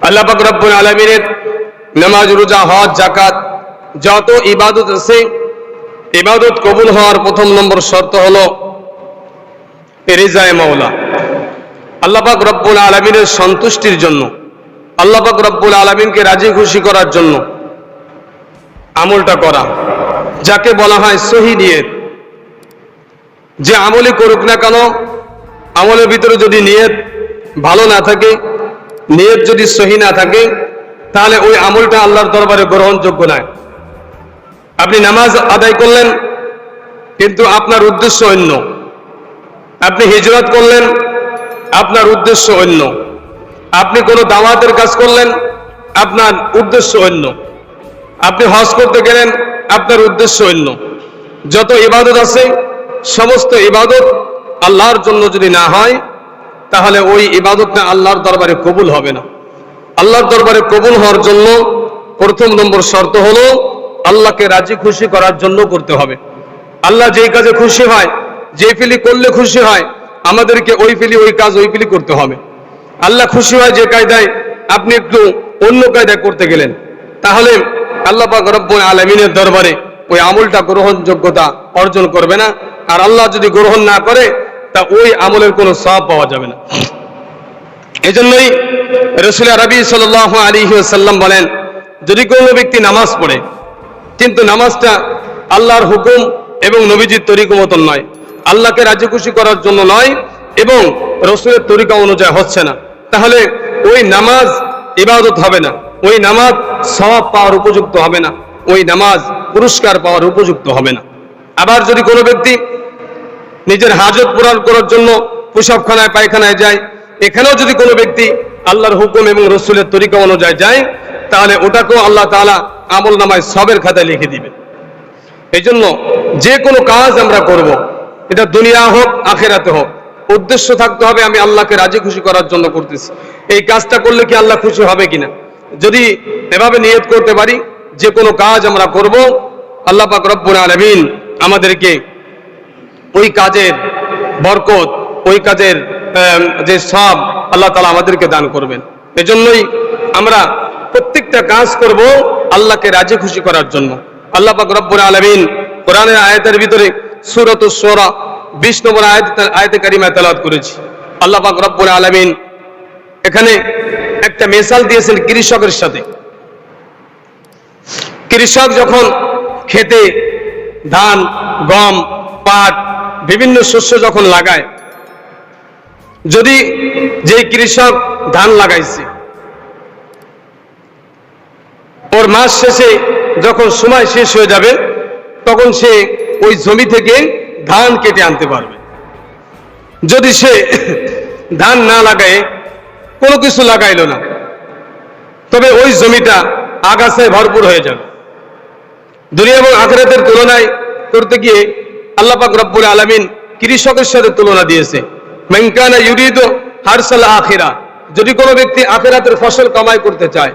আল্লাহ পাক রব্বুল আলামিনের নামাজ, রোজা, হজ, যাকাত যত ইবাদত আছে, ইবাদত কবুল হওয়ার প্রথম নম্বর শর্ত হলো রিজায়ে মাওলা, আল্লাহ পাক রব্বুল আলামিনের সন্তুষ্টির জন্য, আল্লাহ পাক রব্বুল আলামিনকে রাজি খুশি করার জন্য আমলটা করা, যাকে বলা হয় সহি নিয়ত। যে আমলই করুক না কেন, আমলের ভিতরে যদি নিয়ত ভালো না থাকে, নিয়ত যদি সহি না থাকে, তাহলে ওই আমলটা আল্লাহর দরবারে গ্রহণযোগ্য নয়। আপনি নামাজ আদায় করলেন কিন্তু আপনার উদ্দেশ্য অন্য, আপনি হিজরত করলেন আপনার উদ্দেশ্য অন্য, আপনি কোনো দাওয়াতের কাজ করলেন আপনার উদ্দেশ্য অন্য, আপনি হজ করতে গেলেন আপনার উদ্দেশ্য অন্য। যত ইবাদত আছে সমস্ত ইবাদত আল্লাহর জন্য যদি না হয়, তাহলে ওই ইবাদতটা আল্লাহর দরবারে কবুল হবে না। আল্লাহর দরবারে কবুল হওয়ার জন্য প্রথম নম্বর শর্ত হলো আল্লাহকে রাজি খুশি করার জন্য করতে হবে। আল্লাহ যেই কাজে খুশি হয়, যে ফিলি করলে খুশি হয়, আমাদেরকে ওই ফিলি, ওই কাজ ওই ফিলি করতে হবে। আল্লাহ খুশি হয় যে কায়দায়, আপনি একটু অন্য কায়দায় করতে গেলেন, তাহলে আল্লাহ পাক রব্বুল আলামিনের দরবারে ওই আমলটা গ্রহণযোগ্যতা অর্জন করবে না। আর আল্লাহ যদি গ্রহণ না করে, তা ওই আমলের কোনো সওয়াব পাওয়া যাবে না। এজন্যই রাসূল আরবি সাল্লাল্লাহু আলাইহি ওয়াসাল্লাম বলেন, যদি কোনো ব্যক্তি নামাজ পড়ে কিন্তু নামাজটা আল্লাহর হুকুম এবং নবীজির তরিকা মতন নয়, আল্লাহকে রাজি খুশি করার জন্য নয়, এবং রাসূলের তরিকা অনুযায়ী হচ্ছে না, তাহলে ওই নামাজ ইবাদত হবে না, ওই নামাজ সওয়াব পাওয়ার উপযুক্ত হবে না, ওই নামাজ পুরস্কার পাওয়ার উপযুক্ত হবে না। আবার যদি কোনো ব্যক্তি নিজের হাজত পূরণ করার জন্য পেশাবখানায়, পায়খানায় যায়, এখানেও যদি কোনো ব্যক্তি আল্লাহর হুকুম এবং রাসূলের তরিকা অনুযায়ী যায়, তাহলে ওটাকেও আল্লাহ তাআলা আমল নামায় সবের খাতায় লিখে দিবেন। এই জন্য যে কোনো কাজ আমরা করব, এটা দুনিয়া হোক আখিরাতে হোক, উদ্দেশ্য থাকতে হবে আমি আল্লাহকে রাজি খুশি করার জন্য করতেছি। এই কাজটা করলে কি আল্লাহ খুশি হবে কিনা, যদি এভাবে নিয়ত করতে পারি, যে কোনো কাজ আমরা করব, আল্লাহ পাক রব্বুল আলামিন আমাদেরকে ওই কাজের বরকত, ওই কাজের যে সওয়াব আল্লাহ তাআলা আমাদেরকে দান করবেন। এজন্যই আমরা প্রত্যেকটা কাজ করব আল্লাহকে রাজি খুশি করার জন্য। আল্লাহ পাক রব্বুল আলামিন কোরআনের আয়াতের ভিতরে সূরাতুশ শুরা 20 নম্বর আয়াতে কারিমা তেলাওয়াত করেছি। আল্লাহ পাক রব্বুল আলামিন এখানে একটা মিসাল দিয়েছেন কৃষকের সাথে। কৃষক যখন খেতে ধান, গম, পাট, বিভিন্ন শস্য যখন লাগায়, যদি যে কৃষক ধান লাগাইছে, ওর মাস শেষে যখন সময় শেষ হয়ে যাবে, তখন সে ওই জমি থেকে ধান কেটে আনতে পারবে। যদি সে ধান না লাগায়, কোনো কিছু লাগাইলো না, তবে ওই জমিটা আগাছায় ভরপুর হয়ে যাবে। দুনিয়া এবং আখিরাতের তুলনায় করতে গিয়ে আল্লাহ পাক রব্বুল আলামিন কৃষকের সাথে তুলনা দিয়েছে। মান কানা ইউরিদু হারসাল আখিরা, যদি কোনো ব্যক্তি আখিরাতের ফসল কামাই করতে চায়,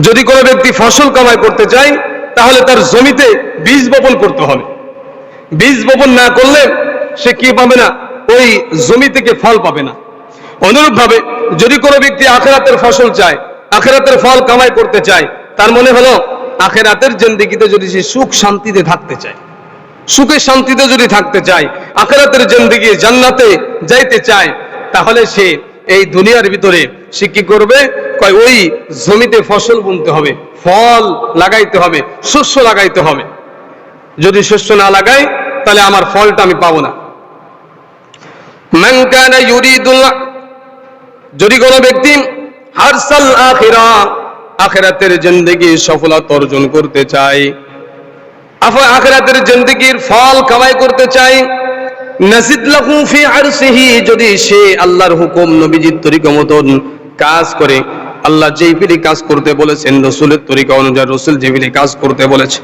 যদি কোনো ব্যক্তি ফসল কামাই করতে চায়, তাহলে তার জমিতে বীজ বপন করতে হবে। বীজ বপন না করলে সে কি পাবে না, ওই জমি থেকে ফল পাবে না। অনুরূপভাবে যদি কোনো ব্যক্তি আখিরাতের ফসল চায়, আখিরাতের ফল কামাই করতে চায়, তার মনে হলো আখিরাতের জিন্দেগিতে যদি সে সুখ শান্তিতে থাকতে চায়, সুখে শান্তিতে যদি থাকতে চায়, আখিরাতের জিন্দেগি জান্নাতে যাইতে চায়, তাহলে সে এই দুনিয়ার ভিতরে সে কি করবে, কয় ওই জমিতে ফসল বুনতে হবে, ফল লাগাইতে হবে, শস্য লাগাইতে হবে। যদি শস্য না লাগাই, তাহলে আমার ফলটা আমি পাবো না। মান কানা ইউরিদুল, যদি কোনো ব্যক্তি হারসাল আখিরা, আখিরাতের জিন্দেগি সফলতা অর্জন করতে চায়, আখিরাতের জিন্দেগির ফল কামাই করতে চায়, নাজিদ লাহু ফি আরশিহি, যদি সে আল্লাহর হুকুম নবীজির তরিকা মতন কাজ করে, আল্লাহ যেই ফিলি কাজ করতে বলেছেন, রাসূলের তরিকা অনুযায়ী রাসূল যে ফিলি কাজ করতে বলেছে,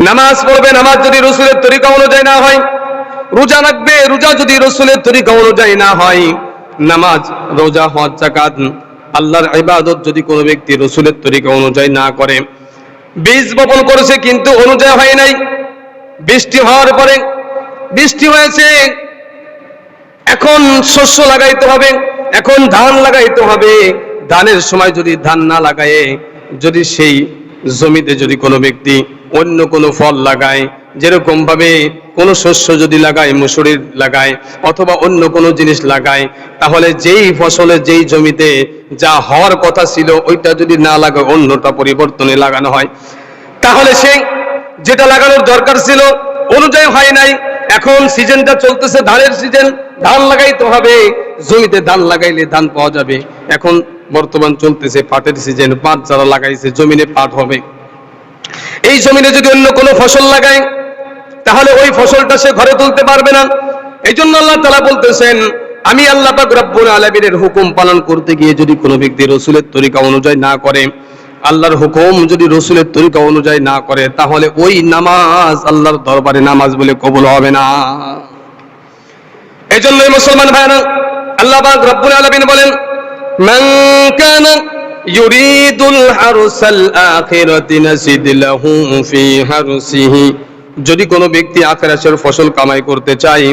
নামাজ পড়বে, নামাজ যদি রাসূলের তরিকা অনুযায়ী না হয়, রোজা রাখবে, রোজা যদি রাসূলের তরিকা অনুযায়ী না হয়, নামাজ, রোজা, হজ, যাকাত, আল্লাহর ইবাদত যদি কোনো ব্যক্তি রাসূলের তরিকা অনুযায়ী না করে, বীজ বপন করেছে কিন্তু অনুযায়ী হয় নাই, বৃষ্টি হওয়ার পরে বৃষ্টি হয়েছে, এখন শস্য লাগাইতে হবে, এখন ধান লাগাইতে হবে। ধানের সময় যদি ধান না লাগায়, যদি সেই জমিতে যদি কোনো ব্যক্তি অন্য কোনো ফল লাগায়, যেরকম ভাবে কোনো শস্য যদি লাগায়, মুসুরি লাগায় অথবা অন্য কোনো জিনিস লাগায়, তাহলে যেই ফসলে যেই জমিতে যা হওয়ার কথা ছিল ওইটা যদি না লাগায়, অন্যটা পরিবর্তনে লাগানো হয়, তাহলে সেই যেটা লাগানোর দরকার ছিল অনুযায়ী হয় নাই। এখন সিজনটা চলতেছে ধানের সিজন, ধান লাগাইতে হবে, জমিতে ধান লাগাইলে ধান পাওয়া যাবে। এখন বর্তমান চলতেছে পাটের সিজন, পাট যারা লাগাইছে জমিনে পাট হবে। এই জমিনে যদি অন্য কোনো ফসল লাগায় তাহলে ওই ফসলটা সে ঘরে তুলতে পারবে না। এই জন্য আল্লাহ তাআলা বলতেছেন, আমি আল্লাহ পাক রব্বুল আলামিনের হুকুম পালন করতে গিয়ে যদি কোনো ব্যক্তি রাসূলের তরিকা অনুযায়ী না করে, আল্লাহর হুকুম যদি রাসূলের তরিকা অনুযায়ী না করে, তাহলে ওই নামাজ আল্লাহর দরবারে নামাজ বলে কবুল হবে না। এই জন্যই মুসলমান ভাইরা, আল্লাহ পাক রব্বুল আলামিন বলেন, মান কানা ইউরিদুল হারসাল আখিরাতি নাজিদ লাহু ফি হারসিহি, যদি কোনো ব্যক্তি আখিরাতের ফসল কামাই করতে চায়,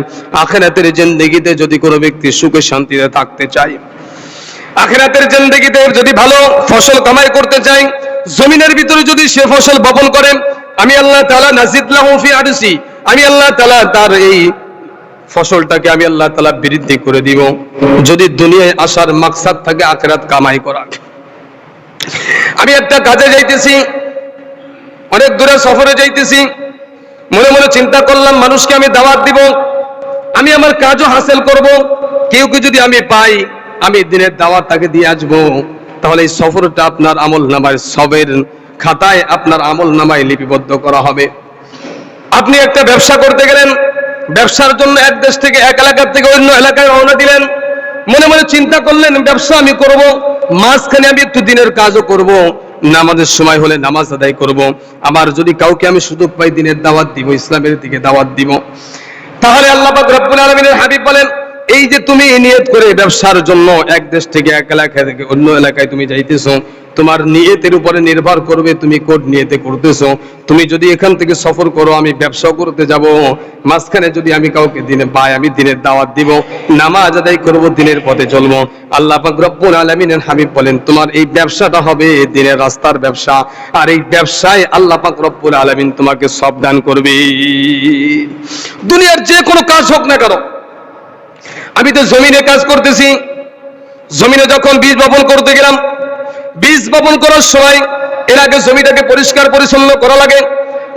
আখিরাতের জিন্দেগিতে যদি কোনো ব্যক্তি সুখে শান্তিতে থাকতে চায়, আখিরাতের জিন্দেগিতে যদি ভালো ফসল কামাই করতে চায়, জমিনের ভিতরে যদি সে ফসল বপন করে, আমি আল্লাহ তাআলা নাজিদ লাহু ফি আরসি, আমি আল্লাহ তাআলা তার এই ফসলটাকে আমি আল্লাহ তাআলা বৃদ্ধি করে দিব। যদি দুনিয়ায় আসার মাকসাদ থাকে আখিরাত কামাই করা, আমি একটা কাজে যাইতেছি, অনেক দূরে সফরে যাইতেছি, মনে মনে চিন্তা করলাম মানুষকে আমি দাওয়াত দিব, আমি আমার কাজও হাসিল করব, কেউ যদি আমি পাই আমি দিনের দাওয়াত তাকে দিয়ে আসবো, তাহলে এই সফরটা আপনার আমল নামায়, সবের খাতায় আপনার আমল নামায় লিপিবদ্ধ করা হবে। আপনি একটা ব্যবসা করতে গেলেন, ব্যবসার জন্য এক দেশ থেকে, এক এলাকা থেকে অন্য এলাকায় রওনা দিলেন, মনে মনে চিন্তা করলেন ব্যবসা আমি করব, মাঝখানে আমি একটু দিনের কাজও করব, নামাজের সময় হলে নামাজ আদায় করব, আবার যদি কাউকে আমি সুযোগ পাই দিনের দাওয়াত দিব, ইসলামের দিকে দাওয়াত দিব। তাহলে আল্লাহ পাক রব্বুল আলামিনের হাবিব বলেন, এই যে তুমি নিয়ত করে ব্যবসার জন্য এক দেশ থেকে এক এলাকা থেকে অন্য এলাকায় তুমি যাইতেছো, তোমার নিয়তের উপরে নির্ভর করবে তুমি কোন নিয়তে করতেছো। তুমি যদি এখান থেকে সফর করো আমি ব্যবসা করতে যাব, মাঝখানে যদি আমি কাউকে দিনে পাই আমি দিনের দাওয়াত দিব, নামাজ আদায় করব, দিনের পথে চলবো, আল্লাহ পাক রব্বুল আলামিনের হাবিব বলেন তোমার এই ব্যবসাটা হবে দিনের রাস্তার ব্যবসা, আর এই ব্যবসায় আল্লাহ পাক রব্বুল আলামিন তোমাকে সব দান করবে। দুনিয়ার যে কোনো কাজ হোক না কেন, আমি তো জমিনে কাজ করতেছি, জমিনে যখন বীজ বপন করতে গেলাম, বীজ বপন করার সময় এর আগে জমিটাকে পরিষ্কার পরিচ্ছন্ন করা লাগে,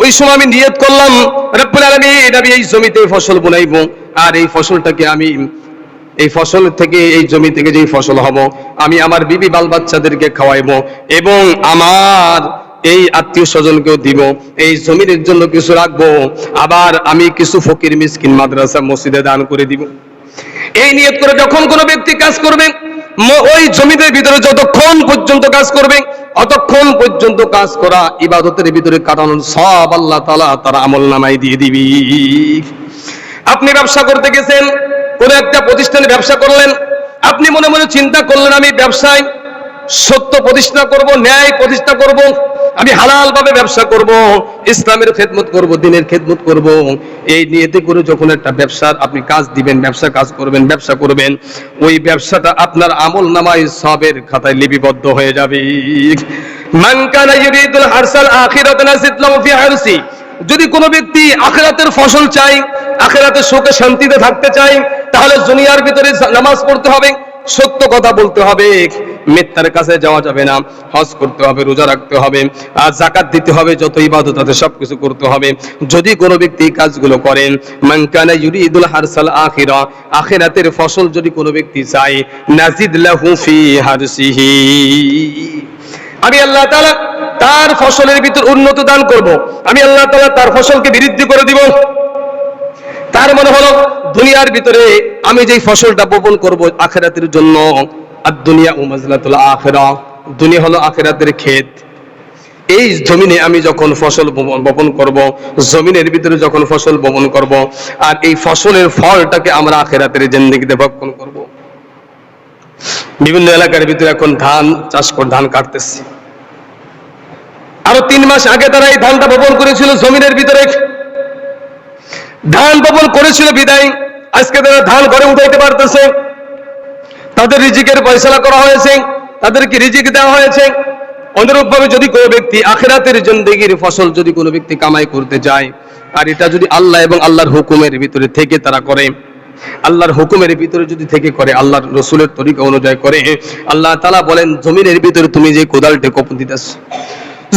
ওই সময় আমি নিয়ত করলাম রব্বুল আলামিন আমি এই জমিতে ফসল বুনাইবো, আর এই ফসলটাকে আমি এই ফসল থেকে, এই জমি থেকে যেই ফসল হবো আমি আমার বিবি বাল বাচ্চাদেরকে খাওয়াইবো এবং আমার এই আত্মীয় স্বজনকেও দিব, এই জমিনের জন্য কিছু রাখবো, আবার আমি কিছু ফকির মিসকিন মাদ্রাসা মসজিদে দান করে দিব। এই নিয়ত করে যখন কোনো ব্যক্তি কাজ করবে, ওই জমিদের ভিতরে যতক্ষণ পর্যন্ত কাজ করবে অতক্ষণ পর্যন্ত কাজ করা ইবাদতের ভিতরে কাটানোর সব আল্লাহ তাআলা তার আমল নামায় দিয়ে দিবি। আপনি ব্যবসা করতে গেছেন, কোন একটা প্রতিষ্ঠানে ব্যবসা করলেন, আপনি মনে মনে চিন্তা করলেন আমি ব্যবসায় সত্য প্রতিষ্ঠা করব, ন্যায় প্রতিষ্ঠা করব, আমি হালাল ভাবে ব্যবসা করব, ইসলামের খেদমত করব, দিনের খেদমত করব, এই নিয়তে করে যখন একটা ব্যবসার আপনি কাজ দিবেন, ব্যবসা কাজ করবেন, ব্যবসা করবেন, ওই ব্যবসাটা আপনার আমল নামায় সবের খাতায় লিপিবদ্ধ হয়ে যাবে। মান কানা ইউরিদুল হারসাল আখিরাতান নাজিদ লাহু ফি হারসি, যদি কোনো ব্যক্তি আখিরাতের ফসল চাই, আখিরাতে সুখে শান্তিতে থাকতে চাই, তাহলে দুনিয়ার ভিতরে নামাজ পড়তে হবে, সত্য কথা বলতে হবে, মিথ্যার কাছে যাওয়া যাবে না, হজ করতে হবে, রোজা রাখতে হবে, আর যাকাত দিতে হবে, যত ইবাদত আছে সবকিছু করতে হবে। যদি কোনো ব্যক্তি কাজগুলো করেন, মান কানা ইউরিদুল হারসাল আখিরা, আখিরাতের ফসল যদি কোনো ব্যক্তি চায়, নাজিদ লাহু ফি হারসিহি, আমি আল্লাহ তাআলা তার ফসলের ভিতর উন্নত দান করব, আমি আল্লাহ তাআলা তার ফসলকে বৃদ্ধি করে দিব। তার মনে হলো দুনিয়ার ভিতরে আমি যেই ফসলটা বপন করব আখিরাতের জন্য, আর দুনিয়া উমাজলাতুল আখিরা, দুনিয়া হলো আখিরাতের ক্ষেত, এই জমিনে আমি যখন ফসল বপন করব, জমিনের ভিতরে যখন ফসল বপন করব, আর এই ফসলের ফলটাকে আমরা আখিরাতের জিন্দেগিতে ভক্ষণ করব। বিভিন্ন এলাকার ভিতরে এখন ধান চাষ করে ধান কাটতেছে, আরো 3 মাস আগে তারা এই ধানটা বপন করেছিল জমিনের ভিতরে, ধান বপন করেছিল বিদায় আজকে তারা ধান ঘরে উঠাইতে পারতেছে। তাদের রিজিকের ফয়সালা করা হয়েছে, তাদেরকে রিজিক দেওয়া হয়েছে। অনুরূপভাবে যদি কোনো ব্যক্তি আখিরাতের জিন্দেগির ফসল যদি কোনো ব্যক্তি কামাই করতে যায়, আর এটা যদি আল্লাহ এবং আল্লাহর হুকুমের ভিতরে থেকে তারা করে, আল্লাহর হুকুমের ভিতরে যদি থেকে করে, আল্লাহর রসুলের তরিকা অনুযায়ী করে, আল্লাহ তাআলা বলেন জমিনের ভিতরে তুমি যে কোদালটা কোপ দিতেছ,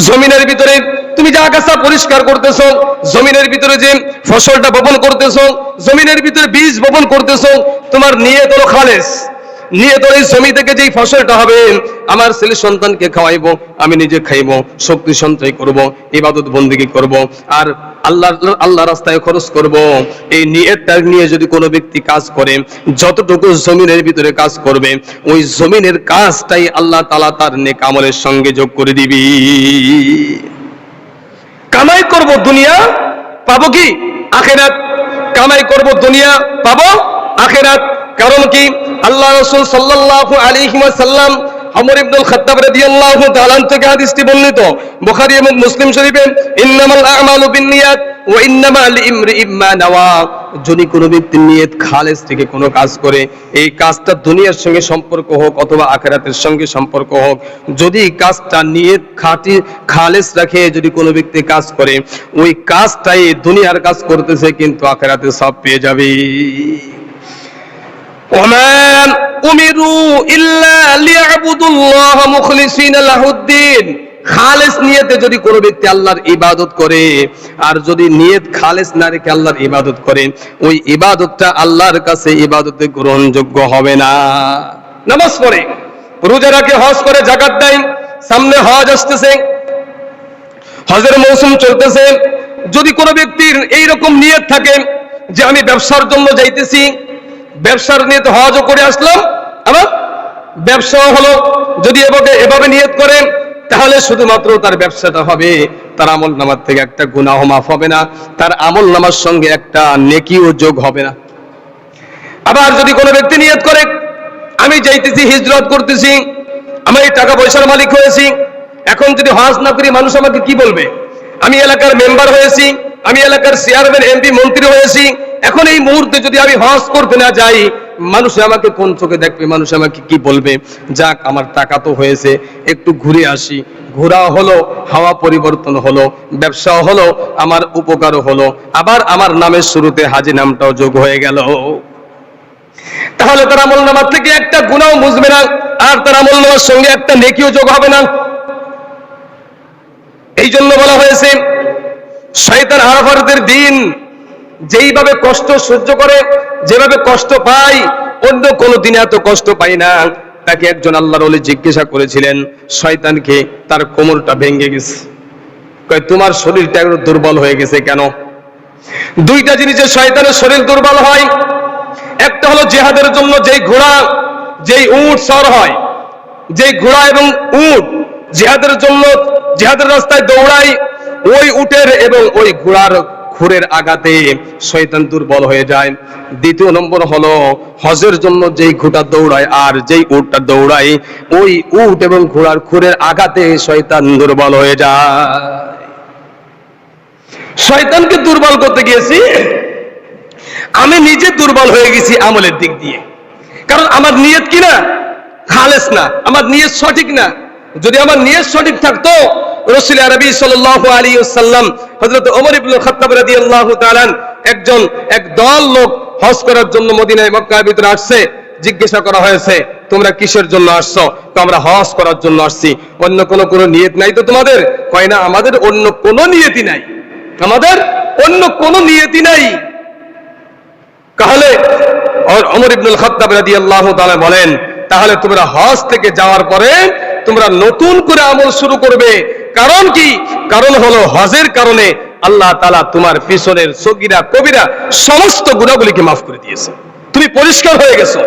জমিনের ভিতরে তুমি যে আগাছা পরিষ্কার করতেছো, জমিনের ভিতরে যে ফসলটা বপন করতেছো, জমিনের ভিতরে বীজ বপন করতেছো, তোমার নিয়ত হলো খালেস, নিয়ত হলো এই জমি থেকে যেই ফসলটা হবে আমার ছেলে সন্তানকে খাওয়াইবো, আমি নিজে খাইবো, শক্তি সঞ্চয় করব, ইবাদত বন্দেগী করব, আর আল্লাহ রাস্তায় খরচ করব। এই নিয়তটা নিয়ে যদি কোনো ব্যক্তি কাজ করে, যতটুকু জমিনের ভিতরে কাজ করবে, ওই জমিনের কাজটাই আল্লাহ তাআলা তার নেক আমলের সঙ্গে যোগ করে দিবি। কামাই করব দুনিয়া, পাবো কি আখিরাত। কামাই করব দুনিয়া, পাবো আখিরাত। কারণ কি আল্লাহ রাসূল সাল্লাল্লাহু আলাইহি ওয়াসাল্লাম ওমর ইবনুল খাত্তাব রাদিয়াল্লাহু তাআলা আনহু থেকে হাদিসটি বর্ণিত বুখারী এবং মুসলিম শরীফে, ইন্নামাল আ'মালু বিন্নিয়াত ওয়া ইন্নামা লিইমরিইম মা নাওয়া। যদি কোনো ব্যক্তি নিয়ত খালেস থেকে কোনো কাজ করে, এই কাজটা দুনিয়ার সঙ্গে সম্পর্ক হোক অথবা আখিরাতের সঙ্গে সম্পর্ক হোক, যদি কাজটা নিয়ত খাঁটি খালেস রাখে যদি কোনো ব্যক্তি কাজ করে, ওই কাজটাই দুনিয়ার কাজ করতেছে কিন্তু আখিরাতে সব পেয়ে যাবে। وما أمروا إلا ليعبدوا الله مخلصين له الدين। খালেস নিয়তে যদি কোনো ব্যক্তি আল্লাহর ইবাদত করে, আর যদি নিয়ত খালেস না রেখে আল্লাহর ইবাদত করে, ওই ইবাদতটা আল্লাহর কাছে ইবাদতে গ্রহণযোগ্য হবে না। নামাজ পড়ে, রোজা রাখে, হজ করে, যাকাত দেয়, সামনে হজ আসতেছে, হজের মৌসুম চলতেছে, যদি কোনো ব্যক্তির এইরকম নিয়ত থাকে যে আমি ব্যবসার জন্য যাইতেছি, ব্যবসার নিয়তে হজও করে আসলাম, আবার ব্যবসাও হলো, যদি এভাবে নিয়ত করে, তাহলে শুধুমাত্র তার ব্যবসাটা হবে, তার আমল নামার থেকে একটা গুনাহ মাফ হবে না, তার আমল নামার সঙ্গে একটা নেকিও যোগ হবে না। আবার যদি কোনো ব্যক্তি নিয়ত করে আমি যাইতেছি, হিজরত করতেছি, আমি টাকা পয়সার মালিক হয়েছি, এখন যদি হজ না করি মানুষ আমাকে কি বলবে, আমি এলাকার মেম্বার হয়েছি, আমি এলাকার চেয়ারম্যান, এমপি, মন্ত্রী হয়েছি, এখন এই মুহূর্তে যদি আমি হজ করতে না যাই, মানুষ আমাকে কোন চোখে দেখবে, মানুষ আমাকে কি বলবে। যাক, আমার টাকা তো হয়েছে, একটু ঘুরে আসি, ঘোরা হলো, হাওয়া পরিবর্তন হলো, ব্যবসা হলো, আমার উপকারও হলো, আবার আমার নামের শুরুতে হাজি নামটাও যোগ হয়ে গেল। তাহলে তার আমল নামার থেকে একটা গুনাহ বুঝবে না, আর তার আমল নামার সঙ্গে একটা নেকিও যোগ হবে না। এই জন্য বলা হয়েছে শয়তান আরাফাতের দিন যেইভাবে কষ্ট সহ্য করে, যেভাবে কষ্ট পায়, অন্য কোনো দিনে এত কষ্ট পায় না। তাকে একজন আল্লাহর ওলি জিজ্ঞাসা করেছিলেন শয়তানকে, তার কোমরটা ভেঙে গেছে, কয় তোমার শরীরটা একটু দুর্বল হয়ে গেছে কেন? দুইটা জিনিসে শয়তানের শরীর দুর্বল হয়, একটা হলো জিহাদের জন্য যেই ঘোড়া, যেই উট সওয়ার হয়, যেই ঘোড়া এবং উট জিহাদের জন্য জিহাদের রাস্তায় দৌড়ায়, ওই উটের এবং ওই ঘোড়ার খুরের আঘাতে শয়তান দুর্বল হয়ে যায়। দ্বিতীয় নম্বর হলো হজের জন্য যেই ঘোড়া দৌড়ায় আর যেই উটটা দৌড়ায়, ওই উট এবং ঘোড়ার খুরের আঘাতে শয়তান দুর্বল হয়ে যায়। শয়তানকে দুর্বল করতে গিয়েছি, আমি নিজে দুর্বল হয়ে গেছি আমলের দিক দিয়ে, কারণ আমার নিয়ত কি না খালেস না, আমার নিয়ত সঠিক না। যদি আমার নিয়ত সঠিক থাকতো, রাসূল আরবি সাল্লাল্লাহু আলাইহি ওয়াসাল্লাম হযরত ওমর ইবনে খাত্তাব রাদিয়াল্লাহু তাআলা এক দল লোক হজ করার জন্য মদিনায় মক্কার ভিতরে আসছে, জিজ্ঞাসা করা হয়েছে তোমরা কিসের জন্য আসছো? তো আমরা হজ করার জন্য আসছি, অন্য কোনো নিয়ত নাই তো তোমাদের? কয় না, আমাদের অন্য কোনো নিয়তি নাই, আমাদের অন্য কোনো নিয়তি নাই। তাহলে ওমর ইবনুল খাত্তাব রাদিয়াল্লাহু তাআলা বলেন, তাহলে তোমরা হজ থেকে যাওয়ার পরে তোমরা নতুন করে আমল শুরু করবে। কারণ কি? কারণ হলো হজের কারণে আল্লাহ তাআলা তোমার পিছনের সগীরা কবিরা সমস্ত গুনাহগুলিকে মাফ করে দিয়েছে, তুমি পরিষ্কার হয়ে গেছো।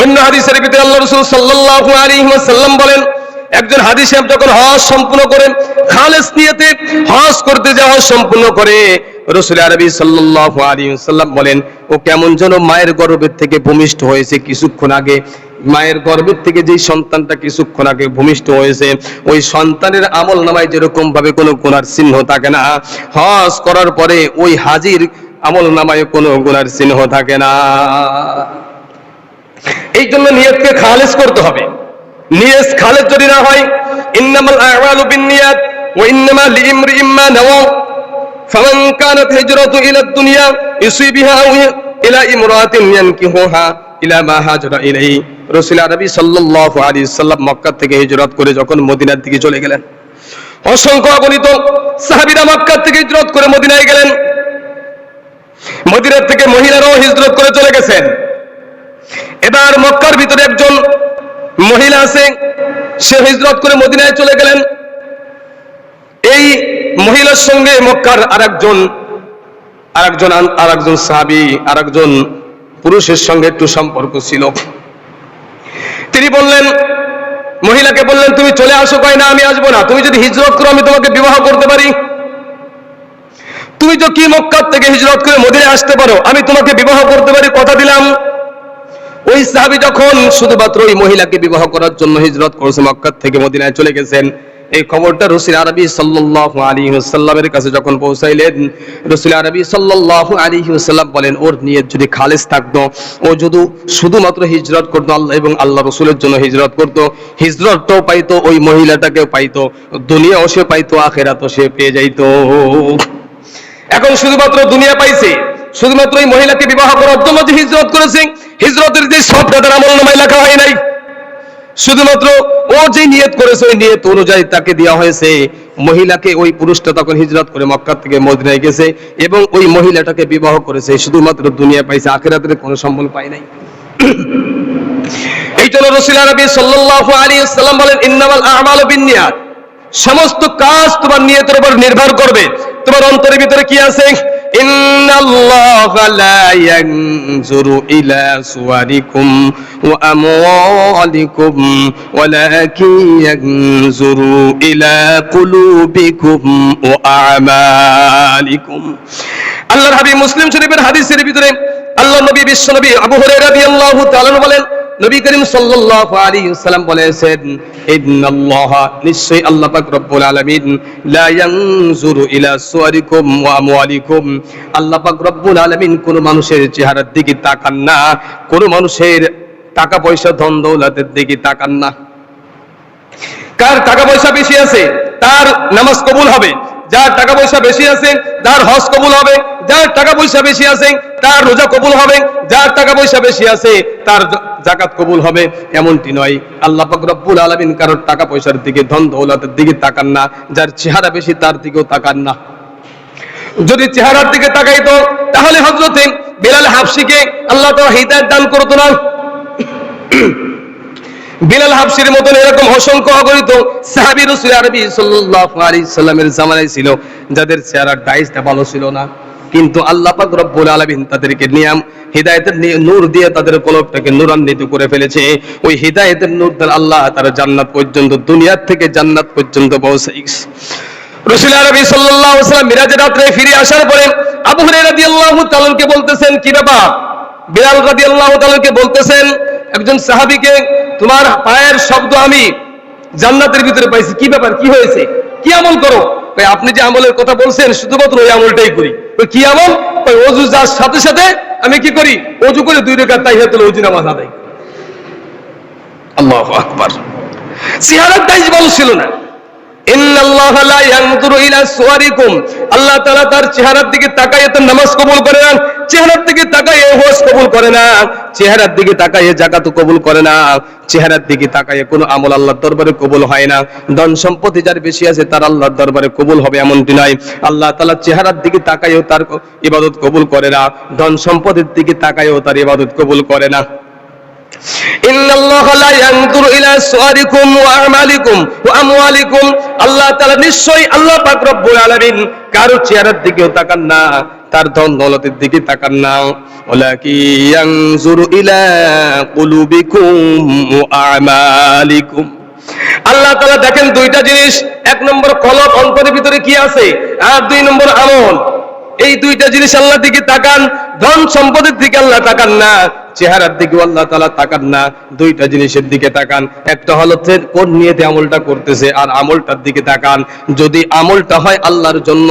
অন্য হাদিসের ভিতরে আল্লাহ রাসূল সাল্লাল্লাহু আলাইহি ওয়াসাল্লাম বলেন, একজন হাজী সাহেব যখন হজ সম্পূর্ণ করেন, খালেস নিয়তে হজ করতে যাওয়া সম্পূর্ণ করে, রাসূল আরবি সাল্লাল্লাহু আলাইহি ওয়াসাল্লাম বলেন, ও কেমন যেন মায়ের গর্ভের থেকে ভূমিষ্ঠ হয়েছে কিছুক্ষণ আগে। মায়ের গর্ভের থেকে যেই সন্তানটা কিছুক্ষণ আগে ভূমিষ্ঠ হয়েছে, ওই সন্তানের আমল নামায় যেরকম ভাবে কোনো গুনার চিহ্ন থাকে না, হজ করার পরে ওই হাজীর আমল নামায় কোনো গুনার চিহ্ন থাকে না। এই জন্য নিয়তকে খালেস করতে হবে। নিয়ত খালেস যদি না হয়, ইন্নামাল আ'মালু বিন্নিয়াত ওয়া ইন্নামা লিইমরিইম মা নাওয়া ফামান কানাত হিজরাতু ইলা দুনিয়া ইউসিবিহা আও ইলা ইমরাতিন ইয়ানকিহুহা ইলা মা হাজারা ইলাইহি। রাসূল আরবি সাল্লাল্লাহু আলাইহি সাল্লাম মক্কা থেকে হিজরত করে যখন মদিনার দিকে চলে গেলেন, অসংখ্য অগণিত সাহাবীরা মক্কা থেকে হিজরত করে মদিনায় গেলেন। মদিনার থেকে মহিলারাও হিজরত করে চলে গেছেন। এবার মক্কার ভিতরে একজন মহিলা আছে, সে হিজরত করে মদিনায় চলে গেলেন। এই মহিলার সঙ্গে মক্কার আরেকজন সাহাবী, আরেকজন পুরুষের সঙ্গে একটু সম্পর্ক ছিল। তিনি বললেন, মহিলাকে বললেন, তুমি চলে আসো। কয় না, আমি আসবো না, তুমি যদি হিজরত করো আমি তোমাকে বিবাহ করতে পারি। তুমি তো কি মক্কা থেকে হিজরত করে মদিনায় আসতে পারো, আমি তোমাকে বিবাহ করতে পারি, কথা দিলাম। ওই সাহাবী যখন শুধুমাত্র ওই মহিলাকে বিবাহ করার জন্য হিজরত করেছে, মক্কা থেকে মদিনায় চলে গেছেন, এই খবরটা রাসূল আরবি সাল্লাল্লাহু আলাইহি ওয়াসাল্লামের কাছে যখন পৌঁছাইলেন, রাসূল আরবি সাল্লাল্লাহু আলাইহি ওয়াসাল্লাম বলেন, ওর নিয়ত যদি খালেস থাকতো, ও যদি শুধুমাত্র হিজরত করতো আল্লাহ এবং আল্লাহ রাসূলের জন্য হিজরত করতো, হিজরতটাও পাইতো, ওই মহিলাটাকেও পাইতো, দুনিয়াও সে পাইতো, আখিরাতও সে পেয়ে যাইতো। এখন শুধুমাত্র দুনিয়া পাইছে, শুধুমাত্র এই মহিলাকে বিবাহ করার জন্য যে হিজরত করেছে, হিজরতের যে সবটা তার আমলনামায় লেখা হয় নাই। শুধুমাত্র ও যে নিয়ত করেছে ওই নিয়ত অনুযায়ী তাকে দেওয়া হয়েছে। মহিলাকে, ওই পুরুষটা তখন হিজরত করে মক্কা থেকে মদিনায় গেছে এবং ওই মহিলাটাকে বিবাহ করেছে, শুধুমাত্র দুনিয়া পাইছে, আখিরাতের কোনো সম্বল পায় নাই। এই জন্য রাসূল আরবি সাল্লাল্লাহু আলাইহি ওয়াসাল্লাম বলেন, ইন্নামাল আ'মালু বিন্নিয়াত, সমস্ত কাজ তোমার নিয়তের উপর নির্ভর করবে, তোমার অন্তরের ভিতরে কি আছে। ইন্নাল্লাহা লা ইয়ানজুরু ইলা সুওয়ারিকুম ওয়া আমওয়ালিকুম ওয়ালাকিন ইয়ানজুরু ইলা কুলুবিকুম ওয়া আমালিকুম। আল্লাহর হাবিব মুসলিম শরীফের হাদিসের ভিতরে আল্লাহর নবী বিশ্বনবী আবু হুরায়রা রাদিয়াল্লাহু তাআলা বলেন, নবী করিম সাল্লাল্লাহু আলাইহি ওয়াসাল্লাম বলেছেন, ইন্নাল্লাহা, নিশ্চয়ই আল্লাহ পাক রব্বুল আলামিন, লা ইয়ানজুরু ইলা সুওয়ারিকুম ওয়া আমওয়ালিকুম, আল্লাহ পাক রব্বুল আলামিন কোন মানুষের চেহারার দিকে তাকান না, কোন মানুষের টাকা পয়সা ধন দৌলতের দিকে তাকান না। কার টাকা পয়সা বেশি আছে তার নামাজ কবুল হবে, যার টাকা পয়সা বেশি আছে তার হজ কবুল হবে, যার টাকা পয়সা বেশি আছে তার রোজা কবুল হবে, যার টাকা পয়সা বেশি আছে তার যাকাত কবুল হবে, এমনটি নয়। আল্লাহ পাক রব্বুল আলামিন কারোর টাকা পয়সার দিকে, ধন দৌলতের দিকে তাকান না, যার চেহারা বেশি তার দিকেও তাকান না। যদি চেহারার দিকে তাকাইতো তাহলে হযরতে বিলাল হাবশিকে আল্লাহ তাআলা হিদায়াত দান করতো না। বিলাল হাবশির মতন এরকম অসংখ্য অগণিত সাহাবী রাসূল আরবি সাল্লাল্লাহু আলাইহি সাল্লামের জামানায় ছিল, যাদের চেহারার ডাইসটা ভালো ছিল না, কিন্তু আল্লাহ পাক রব্বুল আলামিন তাদেরকে নিয়াম হিদায়াতের নূর দিয়ে তাদের কলবটাকে নূরান্বিত করে ফেলেছে। ওই হিদায়াতের নূর দ্বারা আল্লাহ তারা জান্নাত পর্যন্ত, দুনিয়া থেকে জান্নাত পর্যন্ত পৌঁছাইছে। রাসূল আরবি সাল্লাল্লাহু আলাইহি ওয়াসাল্লাম মিরাজের রাতে ফিরে আসার পরে আবু হুরায়রা রাদিয়াল্লাহু তাআলা কে বলতেছেন, কি ব্যাপার? বিলাল রাদিয়াল্লাহু তাআলা কে বলতেছেন, একজন সাহাবীকে, তোমার পায়ের শব্দ আমি জান্নাতের ভিতরে পাইছি, কি ব্যাপার, কি হয়েছে, কি আমল করো? ভাই আপনি যে আমলের কথা বলছেন শুধুমাত্র ওই আমলটাই করি। কি আমল? ওই ওযু যার সাথে সাথে আমি কি করি, ওযু করে 2 রাকাত তাহিয়াতুল ওযু নামাজ আদায়। আল্লাহু আকবার। চেহারার ডাইস ভালো ছিল না। ইন্নাল্লাহা লা ইয়ানজুরু ইলা সুওয়ারিকুম, আল্লাহ তাআলা তার চেহারার দিকে তাকায় তার নামাজ কবুল করে না, চেহারার দিকে তাকায় হজ কবুল করে না, চেহারার দিকে তাকায় যাকাত কবুল করে না, চেহারার দিকে তাকায় কোনো আমল আল্লাহর দরবারে কবুল হয় না। ধন সম্পত্তি যার বেশি আছে তার আল্লাহর দরবারে কবুল হবে এমনটি নয়। আল্লাহ তাআলা চেহারার দিকে তাকায়ও তার ইবাদত কবুল করে না, ধন সম্পদের দিকে তাকায়ও তার ইবাদত কবুল করে না। ইন্নাল্লাহা লা ইয়ানজুরু ইলা সুওয়ারিকুম ওয়া আমালিকুম ওয়া আমওয়ালিকুম, আল্লাহ তাআলা নিশ্চয়ই আল্লাহ পাক রব্বুল আলামিন কারো চেহারার দিকেও তাকান না, তার ধন দৌলতের দিকে তাকান না। ওয়ালাকিন ইয়ানজুরু ইলা কুলুবিকুম ওয়া আমালিকুম, আল্লাহ তাআলা দেখেন দুইটা জিনিস, 1 নম্বর কলব, অন্তরের ভিতরে কি আছে, আর 2 নম্বর আমল। এই দুইটা জিনিস আল্লাহর দিকে তাকান, ধন সম্পদের দিকে আল্লাহ তাকান না, চেহারার দিকে আল্লাহ তাআলা তাকান না, দুইটা জিনিসের দিকে তাকান। একটা হলো কোন নিয়তে আমলটা করতেছে, আর আমলটার দিকে তাকান। যদি আমলটা হয় আল্লাহর জন্য,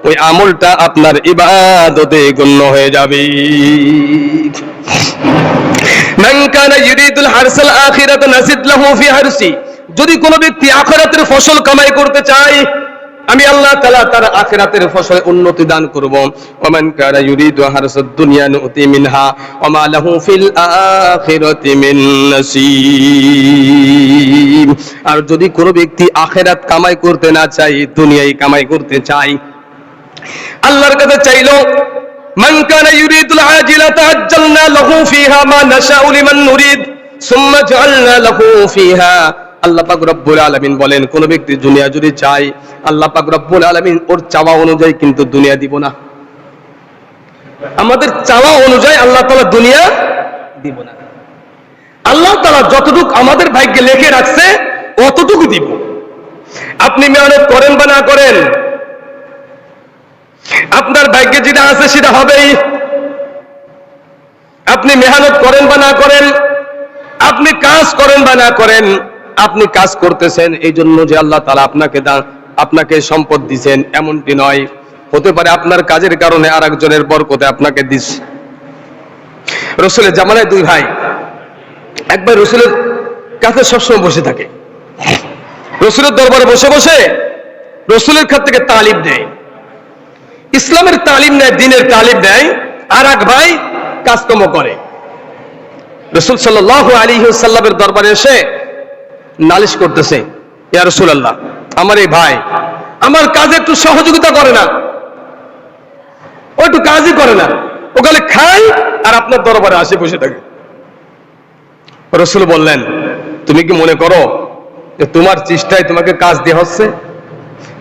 ওই আমলটা আপনার ইবাদতে গণ্য হয়ে যাবে। মান কানা ইউরিদুল হারসাল আখিরাত নাসিদ লাহু ফি হারসি, যদি কোনো ব্যক্তি আখিরাতের ফসল কামাই করতে চায়, আমি আল্লাহ তাআলা তার আখিরাতের ফসলে উন্নতি দান করব। ওমান কানা ইউরিদু হারসাদ দুনিয়া নুতি মিনহা ওয়া মা লাহু ফিল আখিরাতি মিন নসিব। আর যদি কোনো ব্যক্তি আখিরাত কামাই করতে না চায়, দুনিয়াই কামাই করতে চায়, আল্লাহর কাছে চাইলো, মান কানা ইউরিদুল আজিলাতা আজ্জালনা লাহু ফিহা মা নাশাউ লিমান নুরিদ সুম্মা জাআলনা লাহু ফিহা। আল্লাহ পাক রব্বুল আলামিন বলেন, কোন ব্যক্তি দুনিয়া যদি চায়, আল্লাহ পাক রব্বুল আলামিন ওর চাওয়া অনুযায়ী কিন্তু দুনিয়া দিব না। আমাদের চাওয়া অনুযায়ী আল্লাহ তাআলা দুনিয়া দিব না। আল্লাহ তাআলা যতটুকু আমাদের ভাগ্যে লিখে রাখছে অতটুকু দিব। আপনি মেহনত করেন বা না করেন, আপনার ভাগ্যে যেটা আছে সেটা হবেই। আপনি মেহনত করেন বা না করেন, আপনি কাজ করেন বা না করেন, আপনি কাজ করতেছেন এই জন্য যে আল্লাহ তাআলা আপনাকে সম্পদ দিবেন এমনটি নয়। হতে পারে আপনার কাজের কারণে আরেকজনের বরকতে আপনাকে দিছে। রাসূলের জামানায় দুই ভাই, একবার রাসূলের কাছে সবসময় বসে থাকে, রাসূলের দরবারে বসে বসে রাসূলের কাছ থেকে তালিম নেয়, ইসলামের তালিম নেয়, দ্বীনের তালিম নেয়। আর এক ভাই কাজকর্ম করে। রাসূল সাল্লাল্লাহু আলাইহি ওয়াসাল্লামের দরবারে এসে নালিশ করতেছে, ইয়া রাসূলুল্লাহ, আমার এই ভাই আমার কাজে একটু সহযোগিতা করে না, ও একটু কাজই করে না, ও খালি খায় আর আপনার দরবারে আসে বসে থাকে। রাসূল বললেন, তুমি কি মনে করো যে তোমার চেষ্টায় তোমাকে কাজ দেওয়া হচ্ছে?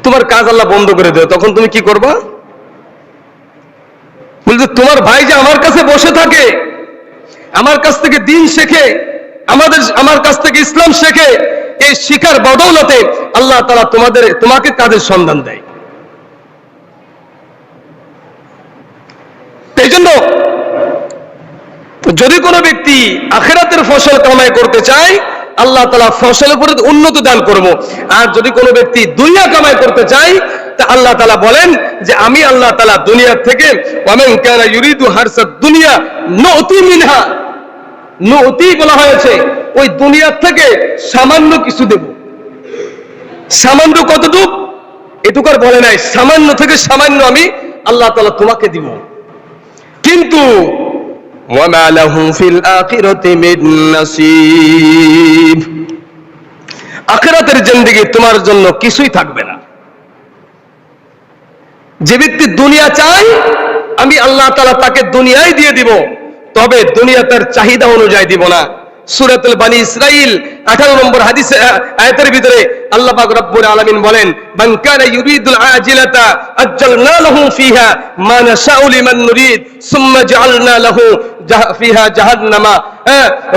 তোমার কাজ আল্লাহ বন্ধ করে দেয়, তখন তুমি কি করবা? বলছে, তোমার ভাই যে আমার কাছে বসে থাকে, আমার কাছ থেকে দ্বীন শেখে, আমার কাছ থেকে ইসলাম শেখে, এই শিখার বদৌলতে আল্লাহ তাআলা তোমাকে কাজের সন্ধান দেয়। এই জন্য যদি কোনো ব্যক্তি আখিরাতের ফসল কামাই করতে চায়, আল্লাহ তাআলা ফসলের উপরে উন্নতি দান করব। আর যদি কোনো ব্যক্তি দুনিয়া কামাই করতে চায়, তা আল্লাহ তাআলা বলেন যে আমি আল্লাহ তাআলা দুনিয়া থেকে ওয়ামান কানা ইউরিদু হারসাদ দুনিয়া নুতি মিনহা, নুতি বলা হয়েছে ওই দুনিয়া থেকে সামান্য কিছু দেব। সামান্য কতটুকু এটুকু আর বলে নাই, সামান্য থেকে সামান্য আমি আল্লাহ তাআলা তোমাকে দিব। কিন্তু ওয়া মা লাহু ফিল আখিরাতি মিন নাসিব, আখিরাতের জিন্দেগি তোমার জন্য কিছুই থাকবে না। যে ব্যক্তি দুনিয়া চায়, আমি আল্লাহ তাআলা তাকে দুনিয়াই দিয়ে দিব, তবে দুনিয়া তার চাহিদা অনুযায়ী দিব না। সূরাতুল বনী ইসরাইল 18 নম্বর হাদিসে আয়াতের ভিতরে আল্লাহ পাক রব্বুল আলামিন বলেন, মান কানা ইউরিদুল আজিলাতা আজ্জালনা লাহু ফিহা মা নাশাউ লিমান নুরিদ সুম্মা জাআলনা লাহু ফিহা জাহান্নামা।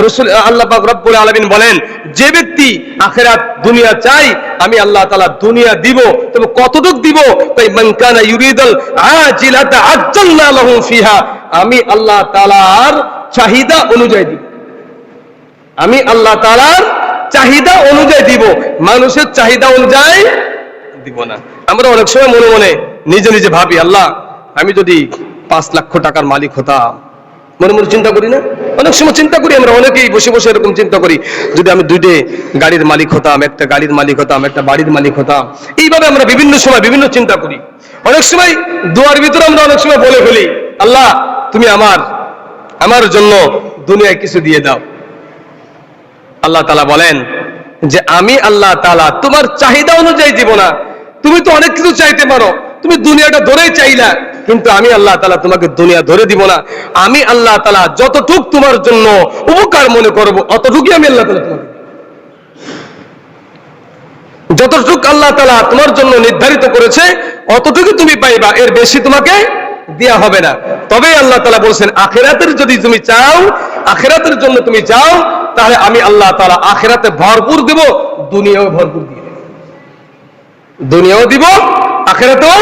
রাসূল আল্লাহ পাক রব্বুল আলামিন বলেন, যে ব্যক্তি আখিরাত দুনিয়া চাই, আমি আল্লাহ তাআলা দুনিয়া দিব, তবে কতটুকু দিব? তাই মান কানা ইউরিদুল আজিলাতা আজ্জালনা লাহু ফিহা, আমি আল্লাহ তাআলার চাহিদা অনুযায়ী দিব। আমি আল্লাহ তাআলার চাহিদা অনুযায়ী দিব, মানুষের চাহিদা অনুযায়ী দিব না। আমরা অনেক সময় মনে মনে নিজে নিজে ভাবি, আল্লাহ আমি যদি 5 লাখ টাকার মালিক হতাম, মনে মনে চিন্তা করি না? অনেক সময় চিন্তা করি আমরা, অনেকেই বসে বসে এরকম চিন্তা করি, যদি আমি 2টে গাড়ির মালিক হতাম, একটা গাড়ির মালিক হতাম, একটা বাড়ির মালিক হতাম। এইভাবে আমরা বিভিন্ন সময় বিভিন্ন চিন্তা করি। অনেক সময় দোয়ার ভিতরে আমরা অনেক সময় বলে ফেলি, আল্লাহ তুমি আমার জন্য দুনিয়ায় কিছু দিয়ে দাও। আল্লাহ তাআলা বলেন যে আমি আল্লাহ তাআলা তোমার চাহিদা অনুযায়ী দিব না। তুমি তো অনেক কিছু চাইতে পারো, তুমি দুনিয়াটা ধরেই চাইলা, কিন্তু আমি আল্লাহ তাআলা তোমাকে দুনিয়া ধরে দিব না। আমি আল্লাহ তাআলা যতটুক তোমার জন্য উপকার মনে করব, অতটুকুই আমি আল্লাহ তাআলা তোমাকে, যতটুক আল্লাহ তাআলা তোমার জন্য নির্ধারিত করেছে অতটুকু তুমি পাইবা, এর বেশি তোমাকে দেয়া হবে না। তবে আল্লাহ তাআলা বলেন, আখিরাতের যদি তুমি চাও, আখিরাতের জন্য তুমি চাও, তাহলে আমি আল্লাহ তাআলা আখিরাতে ভরপুর দেব, দুনিয়াও ভরপুর দিয়ে দেব, দুনিয়াও দিব, আখিরাতেও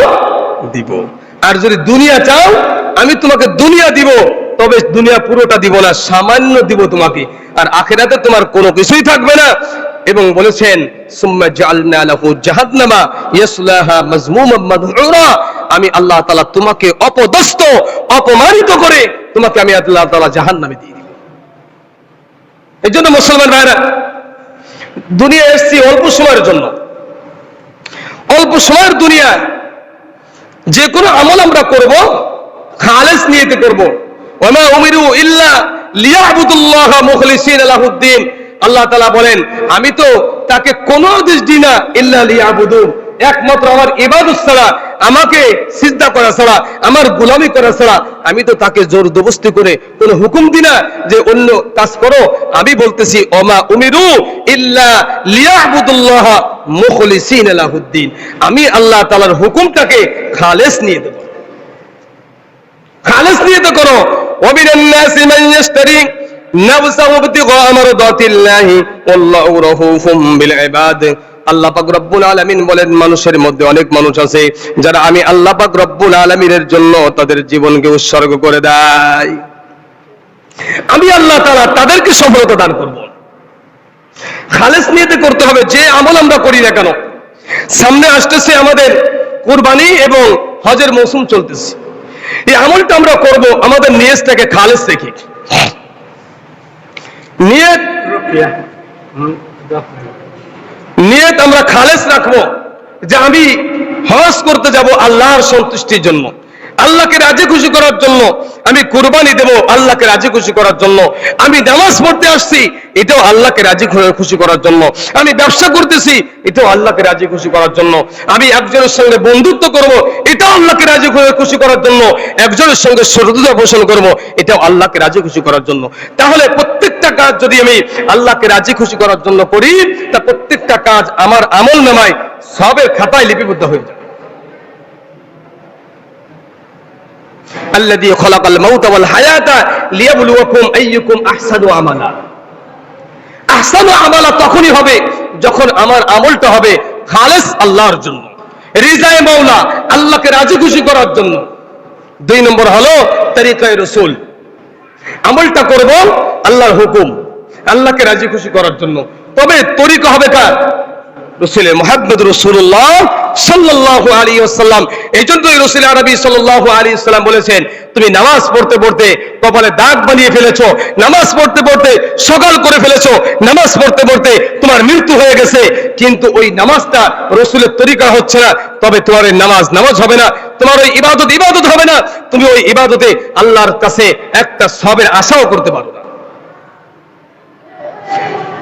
দিব। আর যদি দুনিয়া চাও, আমি তোমাকে দুনিয়া দিব, তবে দুনিয়া পুরোটা দিব না, সামান্য দিব তোমাকে, আর আখিরাতে তোমার কোনো কিছুই থাকবে না। এবং বলেছেন সুম্মা জাআলনা লাহু জাহান্নামা ইয়াসলাহা মাযমুমান মাদহুরা, আমি আল্লাহ তাআলা তোমাকে অপদস্থ অপমানিত করে তোমাকে আমি আল্লাহ তাআলা জাহান্নামে দিয়ে দিব। এই জন্য মুসলমান ভাইরা, দুনিয়া এসেছি অল্প সময়ের জন্য, অল্প সময়ের দুনিয়া। যে কোনো আমল আমরা করব খালেস নিয়তে করব। ওয়া মা উমিরু ইল্লা লিয়াবুদুল্লাহ মুখলিসিনা লাহুদ্দিন, আল্লাহ তাআলা বলেন আমি তো তাকে কোনো আদেশ দিই না ইল্লা লিয়াবুদু, একমাত্র আমার ইবাদত ছাড়া, আমাকে সিজদা করা ছাড়া, আমার গোলামি করা ছাড়া আমি তো তাকে জোর জবরদস্তি করে কোনো হুকুম দিই না যে অন্য কাজ করো। আমি বলতেছি ওয়া মা উমিরু ইল্লা লিয়াবুদুল্লাহ মুখলিসিনা লাহুদ্দিন, আমি আল্লাহ তাআলার হুকুমটাকে খালেস নিয়ে দেব, খালেস নিয়ে তো করো। ওয়া মিনান নাসি মান ইয়াশতারি নাফসাহু ইবতিগা মারদাতিল্লাহি ওয়াল্লাহু রাউফুম বিল ইবাদ। আল্লাহ পাক রব্বুল আলামিন বলেন মানুষের মধ্যে অনেক মানুষ আছে যারা আমি আল্লাহ পাক রব্বুল আলামিনের জন্য তাদের জীবনকে উৎসর্গ করে দেয়, আমি আল্লাহ তাআলা তাদেরকে সফলতা দান করব। খালেস নিয়তে করতে হবে যে আমল আমরা করি না কেন। সামনে আসতেছে আমাদের কুরবানি এবং হজের মৌসুম চলতেছে, এই আমলটা আমরা করব আমাদের নিয়তটাকে খালেস রেখে। নিয়ত আমরা খালেস রাখবো যে আমি হজ করতে যাব আল্লাহর সন্তুষ্টির জন্য, আল্লাহকে রাজি খুশি করার জন্য, আমি কুরবানি দেব আল্লাহকে রাজি খুশি করার জন্য, আমি নামাজ পড়তে আসছি এটাও আল্লাহকে রাজি খুশি করার জন্য, আমি ব্যবসা করতেছি এটাও আল্লাহকে রাজি খুশি করার জন্য, আমি একজনের সঙ্গে বন্ধুত্ব করব এটাও আল্লাহকে রাজি খুশি করার জন্য, একজনের সঙ্গে শত্রুতা পোষণ করব এটাও আল্লাহকে রাজি খুশি করার জন্য। তাহলে প্রত্যেকটা কাজ যদি আমি আল্লাহকে রাজি খুশি করার জন্য করি, তা প্রত্যেকটা কাজ আমার আমল নামায় সবের খাতায় লিপিবদ্ধ হয়ে যায়। আল্লাযী খালাকাল মাউতা ওয়াল হায়াতা লিয়াবলুয়াকুম আইয়ুকুম আহসানু আমালা। আহসানু আমালা তখনই হবে যখন আমার আমলটা হবে খালেস আল্লাহর জন্য, রিজায়ে মাওলা, আল্লাহকে রাজি খুশি করার জন্য। 2 নম্বর হলো তরিকায়ে রাসূল, আমলটা করব আল্লাহর হুকুম, আল্লাহকে রাজি খুশি করার জন্য। তবে তরিকা হবে কার? রাসূলের, মুহাম্মদ রাসূলুল্লাহ সাল্লাল্লাহু আলাইহি ওয়াসাল্লাম। এইজন্যই রাসূল আরবি সাল্লাল্লাহু আলাইহি ওয়াসাল্লাম বলেছেন তুমি নামাজ পড়তে পড়তে কপালে দাগ বানিয়ে ফেলেছো, নামাজ পড়তে পড়তে সকাল করে ফেলেছো, নামাজ পড়তে পড়তে তোমার মৃত্যু হয়ে গেছে, কিন্তু ওই নামাজটা রাসূলের তরিকা হচ্ছে না, তবে তোমার এই নামাজ নামাজ হবে না, তোমার ওই ইবাদত ইবাদত হবে না, তুমি ওই ইবাদতে আল্লাহর কাছে একটা সওয়াবের আশাও করতে পারো না।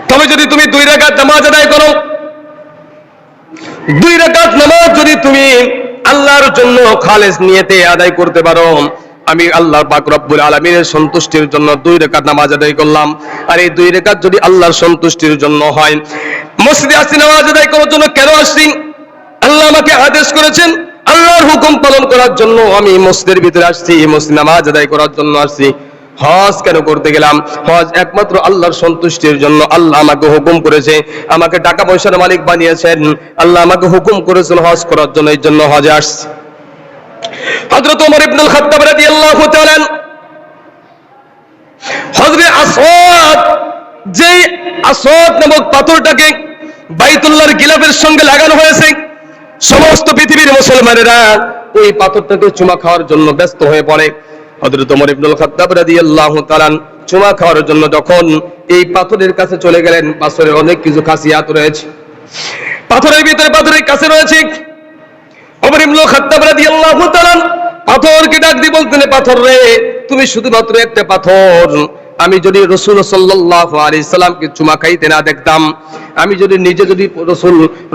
তবে যদি তুমি 2 রাকাত নামাজ আদায় করো, 2 রাকাত নামাজ যদি তুমি আল্লাহর জন্য খালেস নিয়তে আদায় করতে পারো, আমি আল্লাহ পাক রব্বুল আলামিনের সন্তুষ্টির জন্য 2 রাকাত নামাজ আদায় করলাম, আর এই 2 রাকাত যদি আল্লাহর সন্তুষ্টির জন্য হয়, মসজিদে আসি নামাজ আদায় করার জন্য কেন আসছি? আল্লাহ আমাকে আদেশ করেছেন, আল্লাহর হুকুম পালন করার জন্য আমি মসজিদের ভিতরে আসছি, মসজিদ নামাজ আদায় করার জন্য আসছি। হজ কেন করতে গেলাম? হজ একমাত্র আল্লাহর সন্তুষ্টির জন্য। আল্লাহ আমাকে হুকুম করেছে, আমাকে টাকা পয়সার মালিক বানিয়েছেন, আল্লাহ আমাকে হুকুম করেছেন হজ করার জন্য, এই জন্য হজে আসছি। হযরত ওমর ইবনুল খাত্তাব রাদিয়াল্লাহু তাআলা হযরত আসওয়াদ, যে আসওয়াদ নামক পাথরটাকে বাইতুল্লাহর গিলাফের সঙ্গে লাগানো হয়েছে, সমস্ত পৃথিবীর মুসলমানেরা ওই পাথরটাকে চুমা খাওয়ার জন্য ব্যস্ত হয়ে পড়ে। হযরত ওমর ইবনুল খাত্তাব রাদিয়াল্লাহু তাআলা চুমা খাওয়ার জন্য যখন এই পাথরের কাছে চলে গেলেন, পাথরের অনেক কিছু খাসিয়াত রয়েছে, পাথরের ভিতরে পাথরের কাছে রয়েছে। ওমর ইবনুল খাত্তাব রাদিয়াল্লাহু তাআলা পাথরকে ডাক দিয়ে বলতেন, পাথর রে, তুমি শুধুমাত্র একটা পাথর, আমি যদি রাসূল সাল্লাল্লাহু আলাইহি সাল্লামকে চুমা খাইতে না দেখতাম, আমি যদি নিজে যদি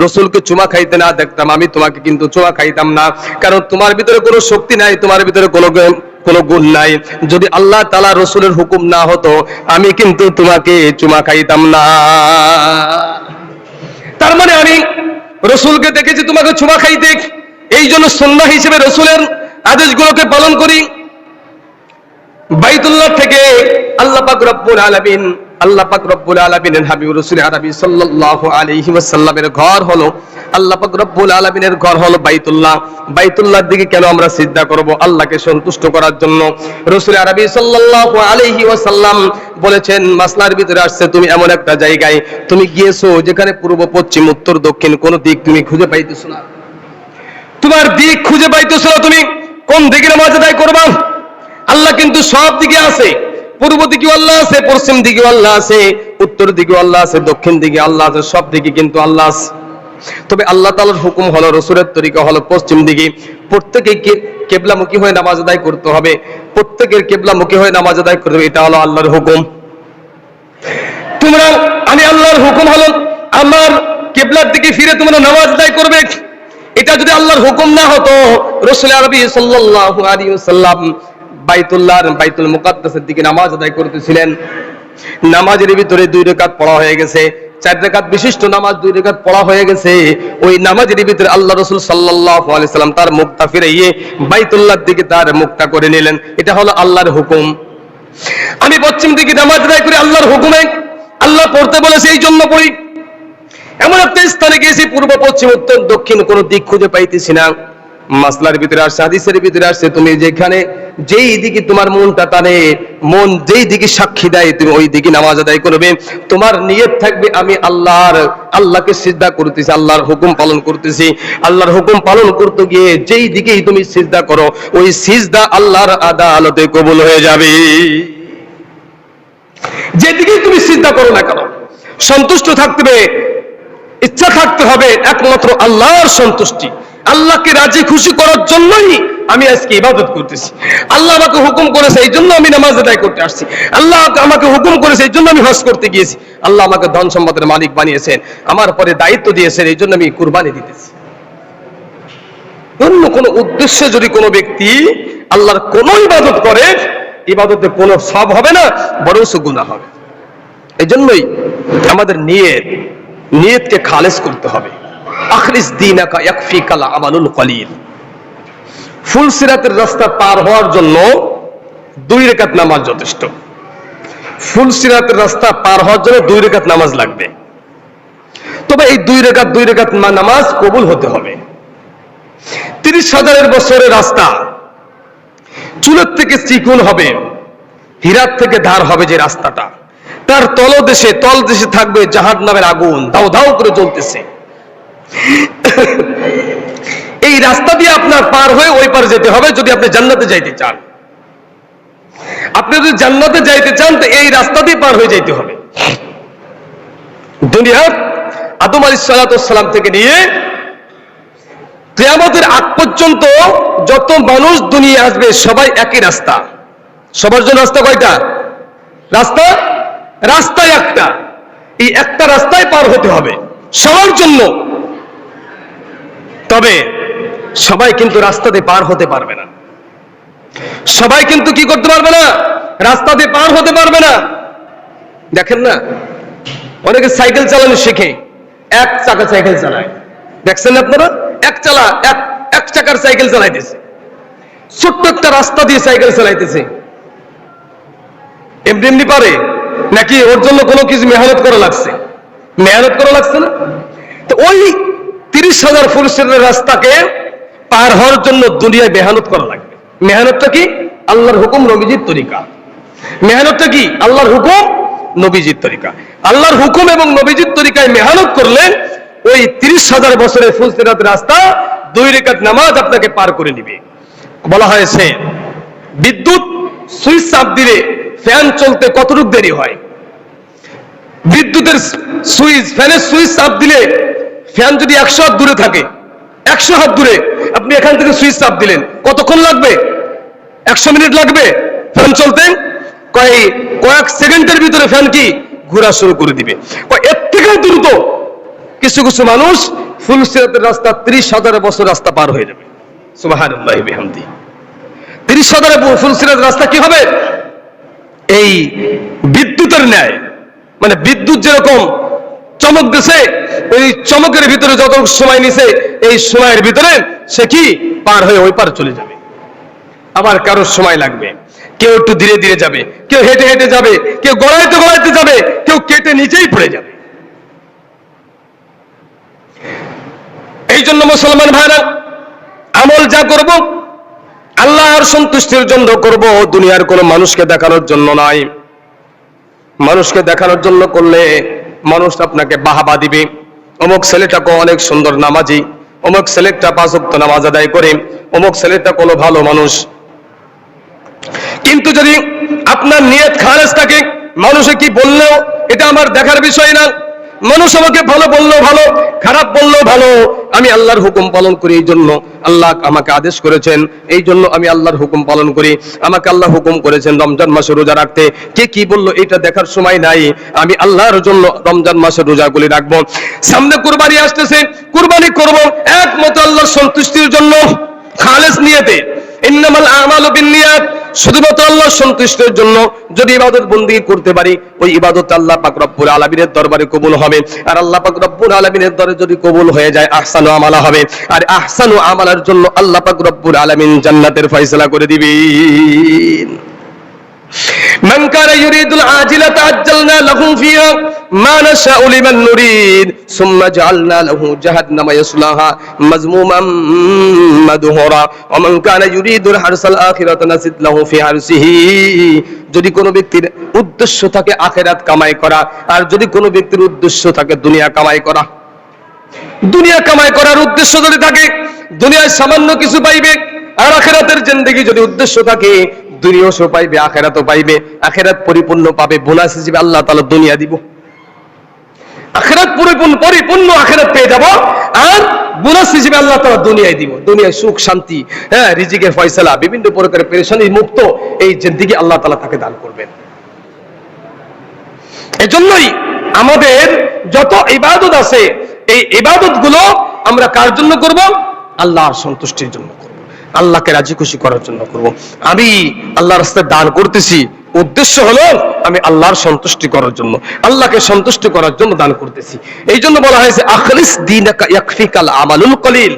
রাসূলকে চুমা খাইতে না দেখতাম, আমি তোমাকে কিন্তু চুমা খাইতাম না, কারণ তোমার ভিতরে কোনো শক্তি নাই, তোমার ভিতরে কোনো গুণ নাই। যদি আল্লাহ তাআলা রাসূলের হুকুম না হতো, আমি কিন্তু তোমাকে চুমা খাইতাম না। তার মানে আমি রাসূলকে দেখেছি তোমাকে চুমা খাইতে, এই জন্য সুন্নাহ হিসেবে রাসূলের আদেশগুলোকে পালন করি। বাইতুল্লাহ থেকে আল্লাহ পাক রব্বুল আলামিন আল্লাহ পাক রব্বুল আলামিনের হাবিব রাসূল আরবি সাল্লাল্লাহু আলাইহি ওয়াসাল্লামের ঘর হলো, আল্লাহ পাক রব্বুল আলামিনের ঘর হলো বাইতুল্লাহ। বাইতুল্লাহর দিকে কেন আমরা সিজদা করব? আল্লাহকে সন্তুষ্ট করার জন্য। রাসূল আরবি সাল্লাল্লাহু আলাইহি ওয়াসাল্লাম বলেছেন, মাসলার ভিতরে আসছে, তুমি এমন একটা জায়গায় তুমি গিয়েছো যেখানে পূর্ব পশ্চিম উত্তর দক্ষিণ কোন দিক তুমি খুঁজে পাইতেছো না। তোমার দিক খুঁজে পাইতেছো না, তুমি কোন দিকে নামাজ আদায় করবা? আল্লাহ কিন্তু সব দিকে আছে। পূর্ব দিকেও আল্লাহ আছে, পশ্চিম দিকেও আল্লাহ আছে, উত্তর দিকেও আল্লাহ আছে, দক্ষিণ দিকে আল্লাহ আছে, সব দিকে কিন্তু আল্লাহ আছে। তবে আল্লাহ তাআলার হুকুম হলো, রাসূলের তরিকা হলো পশ্চিম দিকে। প্রত্যেককে কিবলামুখী হয়ে নামাজ আদায় করতে হবে, প্রত্যেকের কিবলামুখী হয়ে নামাজ আদায় করতে হবে, এটা হলো আল্লাহর হুকুম। তোমরা, আমি আল্লাহর হুকুম হলো আমার কিবলার দিকে ফিরে তোমরা নামাজ আদায় করবে। এটা যদি আল্লাহর হুকুম না হতো, রাসূল আরবি সাল্লাল্লাহু আলাইহি ওয়াসাল্লাম বাইতুল মুকাদ্দাসের দিকে নামাজ আদায় করতেছিলেন। নামাজের ভিতরে 2 রাকাত পড়া হয়ে গেছে, 4 রাকাত বিশিষ্ট নামাজ 2 রাকাত পড়া হয়ে গেছে। ওই নামাজের ভিতরে আল্লাহ রাসূল সাল্লাল্লাহু আলাইহি সাল্লাম তার মুখটা ফিরিয়ে বাইতুল্লাহর দিকে তার মুখটা করে নিলেন। এটা হলো আল্লাহর হুকুম। আমি পশ্চিম দিকে নামাজ আদায় করি আল্লাহর হুকুমে, আল্লাহ পড়তে বলেছে এই জন্য পড়ি। এমন একটা স্থানে গিয়েছি পূর্ব পশ্চিম উত্তর দক্ষিণ কোন দিক খুঁজে পাইতেছি না। মাসলার ভিতরে আসছে, হাদিসের ভিতরে আসছে, তুমি যেখানে যেই দিকে তোমার মনটা টানে, মন যেই দিকে সাক্ষী দেয়, তুমি ওই দিকে নামাজ আদায় করবে। তোমার নিয়ত থাকবে আমি আল্লাহকে সিজদা করতেছি, আল্লাহর হুকুম পালন করতেছি। আল্লাহর হুকুম পালন করতে গিয়ে যেই দিকেই তুমি সিজদা করো, ওই সিজদা আল্লাহর আদালতে কবুল হয়ে যাবে। যেদিকেই তুমি সিজদা করো না কেন, সন্তুষ্ট থাকতে হবে, ইচ্ছা থাকতে হবে একমাত্র আল্লাহর সন্তুষ্টি। আল্লাহকে রাজি খুশি করার জন্যই আমি আজকে ইবাদত করতেছি। আল্লাহ আমাকে হুকুম করেছে এই জন্য আমি নামাজ আদায় করতে আসছি। আল্লাহ আমাকে হুকুম করেছে এই জন্য আমি হজ করতে গিয়েছি। আল্লাহ আমাকে ধন সম্পদের মালিক বানিয়েছেন, আমার পরে দায়িত্ব দিয়েছেন, এই জন্য আমি কুরবানি দিতেছি। অন্য কোনো উদ্দেশ্যে যদি কোনো ব্যক্তি আল্লাহর কোন ইবাদত করে, ইবাদতে কোনো সওয়াব হবে না, বরং গুনাহ হবে। এই জন্যই আমাদের নিয়তকে খালেস করতে হবে। আখলিস দীনাকা ইয়াকফিকাল আমালুল কলিল। ফুলসিরাতের রাস্তা পার হওয়ার জন্য 2 রাকাত নামাজ যথেষ্ট। ফুলসিরাতের রাস্তা পার হওয়ার জন্য 2 রাকাত নামাজ লাগবে। তবে এই 2 রাকাত নামাজ কবুল হতে হবে। 30,000 বছরের রাস্তা, চুলের থেকে চিকুন হবে, হীরার থেকে ধার হবে যে রাস্তাটা, তার তলদেশে থাকবে জাহান্নামের আগুন দাউ দাউ করে জ্বলতেছে। এই রাস্তা দিয়ে আপনার পার হয়ে ওই পার যেতে হবে যদি আপনি জান্নাতে যাইতে চান। আপনি যদি জান্নাতে যাইতে চান তো এই রাস্তা দিয়ে পার হয়ে যাইতে হবে। দুনিয়ার আদম আলাইহিস সালাম থেকে নিয়ে কিয়ামতের আগ পর্যন্ত যত মানুষ দুনিয়া আসবে সবাই একই রাস্তা। সবার জন্য রাস্তা কয়টা? রাস্তা একটা। এই একটা রাস্তায় পার হতে হবে সবার জন্য। তবে সবাই কিন্তু রাস্তাতে পার হতে পারবে না। সবাই কিন্তু কি করতে পারবে না? রাস্তাতে পার হতে পারবে না। দেখেন না, অনেকে সাইকেল চালানো শেখে, 1 চাকা সাইকেল চালায়। দেখছেন আপনারা? এক চাকার সাইকেল চালাইতেছে, ছোট্ট একটা রাস্তা দিয়ে সাইকেল চালাইতেছে। এমনি পারে নাকি? ওর জন্য কোনো কিছু মেহনত করা লাগছে না? তো ওই 30,000 ফুলসিরাতের রাস্তাকে পার হওয়ার জন্য দুনিয়ায় মেহনত করা লাগবে। মেহনতটা কি? আল্লাহর হুকুম নবীজির তরিকা। মেহনতটা কি? আল্লাহর হুকুম নবীজির তরিকা। আল্লাহর হুকুম এবং নবীজির তরিকায় মেহনত করলে ওই 30,000 বছরের ফুলসিরাতের রাস্তা 2 রাকাত নামাজ আপনাকে পার করে নিবে। বলা হয়েছে বিদ্যুৎ সুইচ চাপ দিলে ফ্যান চলতে কতটুকু দেরি হয়? বিদ্যুতের ফ্যানের সুইচ চাপ দিলে ফ্যান যদি 100 হাত দূরে থাকে, 100 হাত দূরে আপনি এখান থেকে সুইচ চাপ দিলেন, কতক্ষণ লাগবে? 100 মিনিট লাগবে ফ্যান চলতে? কয়েক সেকেন্ডের ভিতরে ফ্যান কি ঘোরা শুরু করে দিবে। এর থেকেও দ্রুত কিছু মানুষ ফুলসিরাতের রাস্তা 30,000 বছর রাস্তা পার হয়ে যাবে। সুবহানাল্লাহি বিহামদি। 30,000 ফুলসিরাতের রাস্তা কি হবে? এই বিদ্যুতের ন্যায়, মানে বিদ্যুৎ যেরকম চমক দিছে, ওই চমকের ভিতরে যত সময় নিছে এই সময়ের ভিতরে সে কি পার হয়ে ওই পার চলে যাবে। আবার কারোর সময় লাগবে, কেউ একটু ধীরে ধীরে যাবে, কেউ হেঁটে হেঁটে যাবে, কেউ গড়াইতে গড়াইতে যাবে, কেউ কেটে নিচেই পড়ে যাবে। এই জন্য মুসলমান ভাইরা, আমল যা করব আল্লাহর সন্তুষ্টির জন্য করব, দুনিয়ার কোনো মানুষকে দেখানোর জন্য নয়। মানুষকে দেখানোর জন্য করলে মানুষ আপনাকে বাহাবা দিবে, অমুক ছেলেটাকে অনেক সুন্দর নামাজি, অমুক ছেলেটা 5 ওয়াক্ত নামাজ আদায় করে, অমুক ছেলেটা কোনো ভালো মানুষ। কিন্তু যদি আপনার নিয়ত খালেস থাকে, মানুষে কি বললেও এটা আমার দেখার বিষয় না, মানুষ আমাকে ভালো বললেও ভালো, খারাপ বললেও ভালো, আমি আল্লাহর হুকুম পালন করি, এই জন্য আল্লাহ আমাকে আদেশ করেছেন, এই জন্য আমি আল্লাহর হুকুম পালন করি। আমাকে আল্লাহ হুকুম করেছেন রমজান মাসে রোজা রাখতে, কে কি বললো এটা দেখার সময় নাই, আমি আল্লাহর জন্য রমজান মাসের রোজাগুলি রাখবো। সামনে কুরবানি আসতেছে, কুরবানি করব একমাত্র আল্লাহর সন্তুষ্টির জন্য, খালেস নিয়তে। ইন্নামাল আমালু বিন্নিয়াত, শুধুমাত্র আল্লাহর সন্তুষ্টির জন্য যদি ইবাদত বন্দেগী করতে পারি, ওই ইবাদত আল্লাহ পাক রব্বুল আলামিনের দরবারে কবুল হবে। আর আল্লাহ পাক রব্বুল আলামিনের দরবারে যদি কবুল হয়ে যায়, আহসানু আমালা হবে। আর আহসানু আমালার জন্য আল্লাহ পাক রব্বুল আলামিন জান্নাতের ফয়সালা করে দিবেন। মান কানা ইউরিদুল আজিলাতা আজ্জালনা লাহু ফিহা মা নাশাউ লিমান নুরিদ সুম্মা জাআলনা লাহু জাহান্নামা ইয়াসলাহা মাযমুমান মাদহুরা ওয়া মান কানা ইউরিদুল হারসাল আখিরাতা নাসিদ লাহু ফি হারসিহি। যদি কোনো ব্যক্তির উদ্দেশ্য থাকে আখিরাত কামাই করা, আর যদি কোনো ব্যক্তির উদ্দেশ্য থাকে দুনিয়া কামাই করা, দুনিয়া কামাই করার উদ্দেশ্য যদি থাকে দুনিয়ায় সামান্য কিছু পাইবে, আর আখিরাতের জিন্দেগি যদি উদ্দেশ্য থাকে দুনিয়াও পাইবে আখিরাতও পাইবে, আখিরাত পরিপূর্ণ পাবে, বোনাস হিসেবে আল্লাহ তাআলা দুনিয়া দিব, আখিরাত পরিপূর্ণ আখিরাত পেয়ে যাব, আর বোনাস হিসেবে আল্লাহ তাআলা দুনিয়ায় দিব। দুনিয়ায় সুখ শান্তি, রিজিকের ফয়সালা, বিভিন্ন প্রকারের পেরেশানি মুক্ত এই জিন্দেগি আল্লাহ তাআলা তাকে দান করবেন। এজন্যই আমাদের যত ইবাদত আছে, এই ইবাদত গুলো আমরা কার জন্য করব? আল্লাহর সন্তুষ্টির জন্য করব, আল্লাহকে রাজি খুশি করার জন্য করব। আমি আল্লাহর রাস্তায় দান করতেছি, উদ্দেশ্য হলো আমি আল্লাহর সন্তুষ্টি করার জন্য, আল্লাহকে সন্তুষ্ট করার জন্য দান করতেছি। এই জন্য বলা হয়েছে আখলিস দীনাকা ইয়াকফিকাল আমালুল কলিল।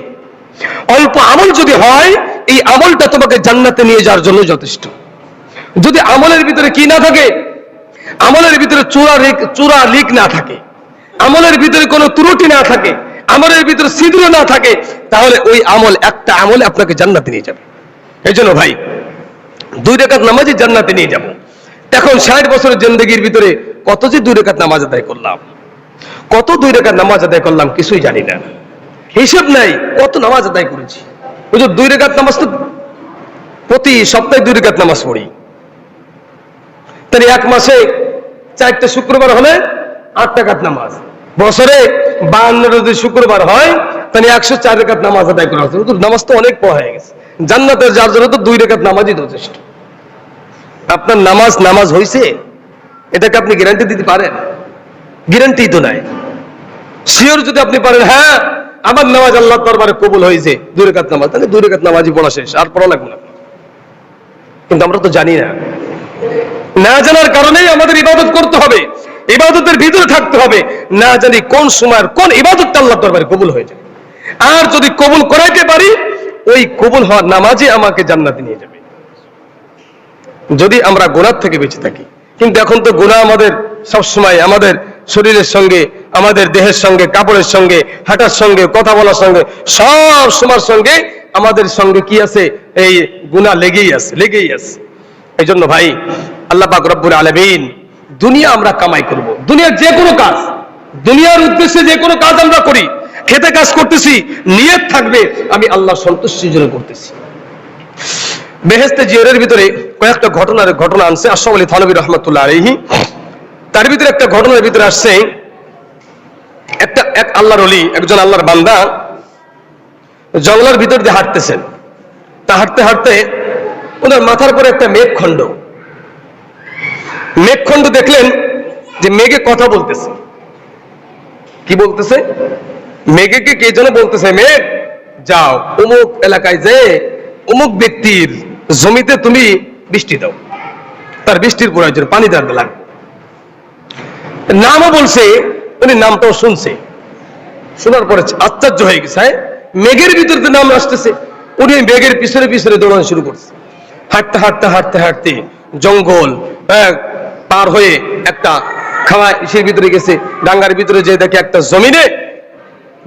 অল্প আমল যদি হয়, এই আমলটা তোমাকে জান্নাতে নিয়ে যাওয়ার জন্য যথেষ্ট। যদি আমলের ভিতরে কি না থাকে, আমলের ভিতরে চূড়া লিক না থাকে, আমলের ভিতরে কোনো ত্রুটি না থাকে, আমলের ভিতরে ছিদ্র না থাকে, তাহলে ওই আমল একটা আমলে আপনাকে জান্নাতে নিয়ে যাবে। এই জন্য ভাই 2 রাকাত নামাজই জান্নাতে নিয়ে যাব। এখন 60 বছরের জিন্দেগির ভিতরে কত যে 2 রাকাত নামাজ আদায় করলাম, কত 2 রাকাত নামাজ আদায় করলাম কিছুই জানি না, হিসাব নাই কত নামাজ আদায় করেছি। ওই যে 2 রাকাত নামাজ তো প্রতি সপ্তাহে 2 রাকাত নামাজ পড়ি, তাহলে 1 মাসে 4টা শুক্রবার হলে 8 রাকাত নামাজ, বছরে 52 যদি শুক্রবার হয় তাহলে 104 রাকাত নামাজ আদায় করা হচ্ছে। নামাজ তো অনেক পড়া হয়ে গেছে, জান্নাতের যার জন্য তো 2 রাকাত নামাজই যথেষ্ট। আপনার নামাজ হয়েছে এটাকে আপনি গ্যারান্টি দিতে পারেন? গ্যারান্টি তো নাই। শিওর যদি আপনি পারেন হ্যাঁ আমার নামাজ আল্লাহর দরবারে কবুল হয়েছে 2 রাকাত নামাজ, তাহলে 2 রাকাত নামাজই পড়া শেষ, আর পড়া লাগবে না। কিন্তু আমরা তো জানি না, না জানার কারণেই আমাদের ইবাদত করতে হবে, ইবাদতের ভিতরে থাকতে হবে, না জানি কোন সময়ের কোন ইবাদতটা আল্লাহর দরবারে কবুল হয়ে যায়। আর যদি কবুল করাইতে পারি, ওই কবুল হওয়ার নামাজই আমাকে জান্নাতে নিয়ে যাবে, যদি আমরা গুনাহ থেকে বেঁচে থাকি। কিন্তু এখন তো গুনাহ আমাদের সবসময় আমাদের শরীরের সঙ্গে, আমাদের দেহের সঙ্গে, কাপড়ের সঙ্গে, হাঁটার সঙ্গে, কথা বলার সঙ্গে, সব সময়ের সঙ্গে আমাদের সঙ্গে কি আছে? এই গুনাহ লেগেই আছে। এই জন্য ভাই আল্লাহ পাক রব্বুল আলামিন, দুনিয়া আমরা কামাই করব, দুনিয়ার যে কোনো কাজ, দুনিয়ার উদ্দেশ্যে যে কোনো কাজ আমরা করি, খেতে কাজ করতেছি, নিয়ত থাকবে আমি আল্লাহর সন্তুষ্টির জন্য করতেছি। বেহেশতে জিয়ারের ভিতরে কয়েকটা ঘটনা আনছে আশরাফ আলী থানভী রাহমাতুল্লাহ আলাইহি। তার ভিতরে একটা ঘটনার ভিতরে আসছে, এক আল্লাহর ওলি, একজন আল্লাহর বান্দা জঙ্গলের ভিতর দিয়ে হাঁটতেছেন। তা হাঁটতে হাঁটতে ওনার মাথার পরে একটা মেঘখণ্ড দেখলেন যে মেঘে কথা বলতেছে। কি বলতেছে? মেঘকে কে যেন বলতেছে, মেঘ যাও অমুক এলাকায় যে অমুক ব্যক্তির জমিতে তুমি বৃষ্টি দাও, তার বৃষ্টির প্রয়োজন, পানি দেওয়ার লাগবে। নামও বলছে, উনি নামটাও শুনছে, শোনার পরে আশ্চর্য হয়ে গেছে, মেঘের ভিতরে নাম আসতেছে। উনি মেঘের পিছনে পিছনে দৌড়ানো শুরু করছে। হাঁটতে জঙ্গল পার হয়ে একটা খাওয়া ইসের ভিতরে গেছে, ডাঙ্গার ভিতরে যে দেখে একটা জমিনে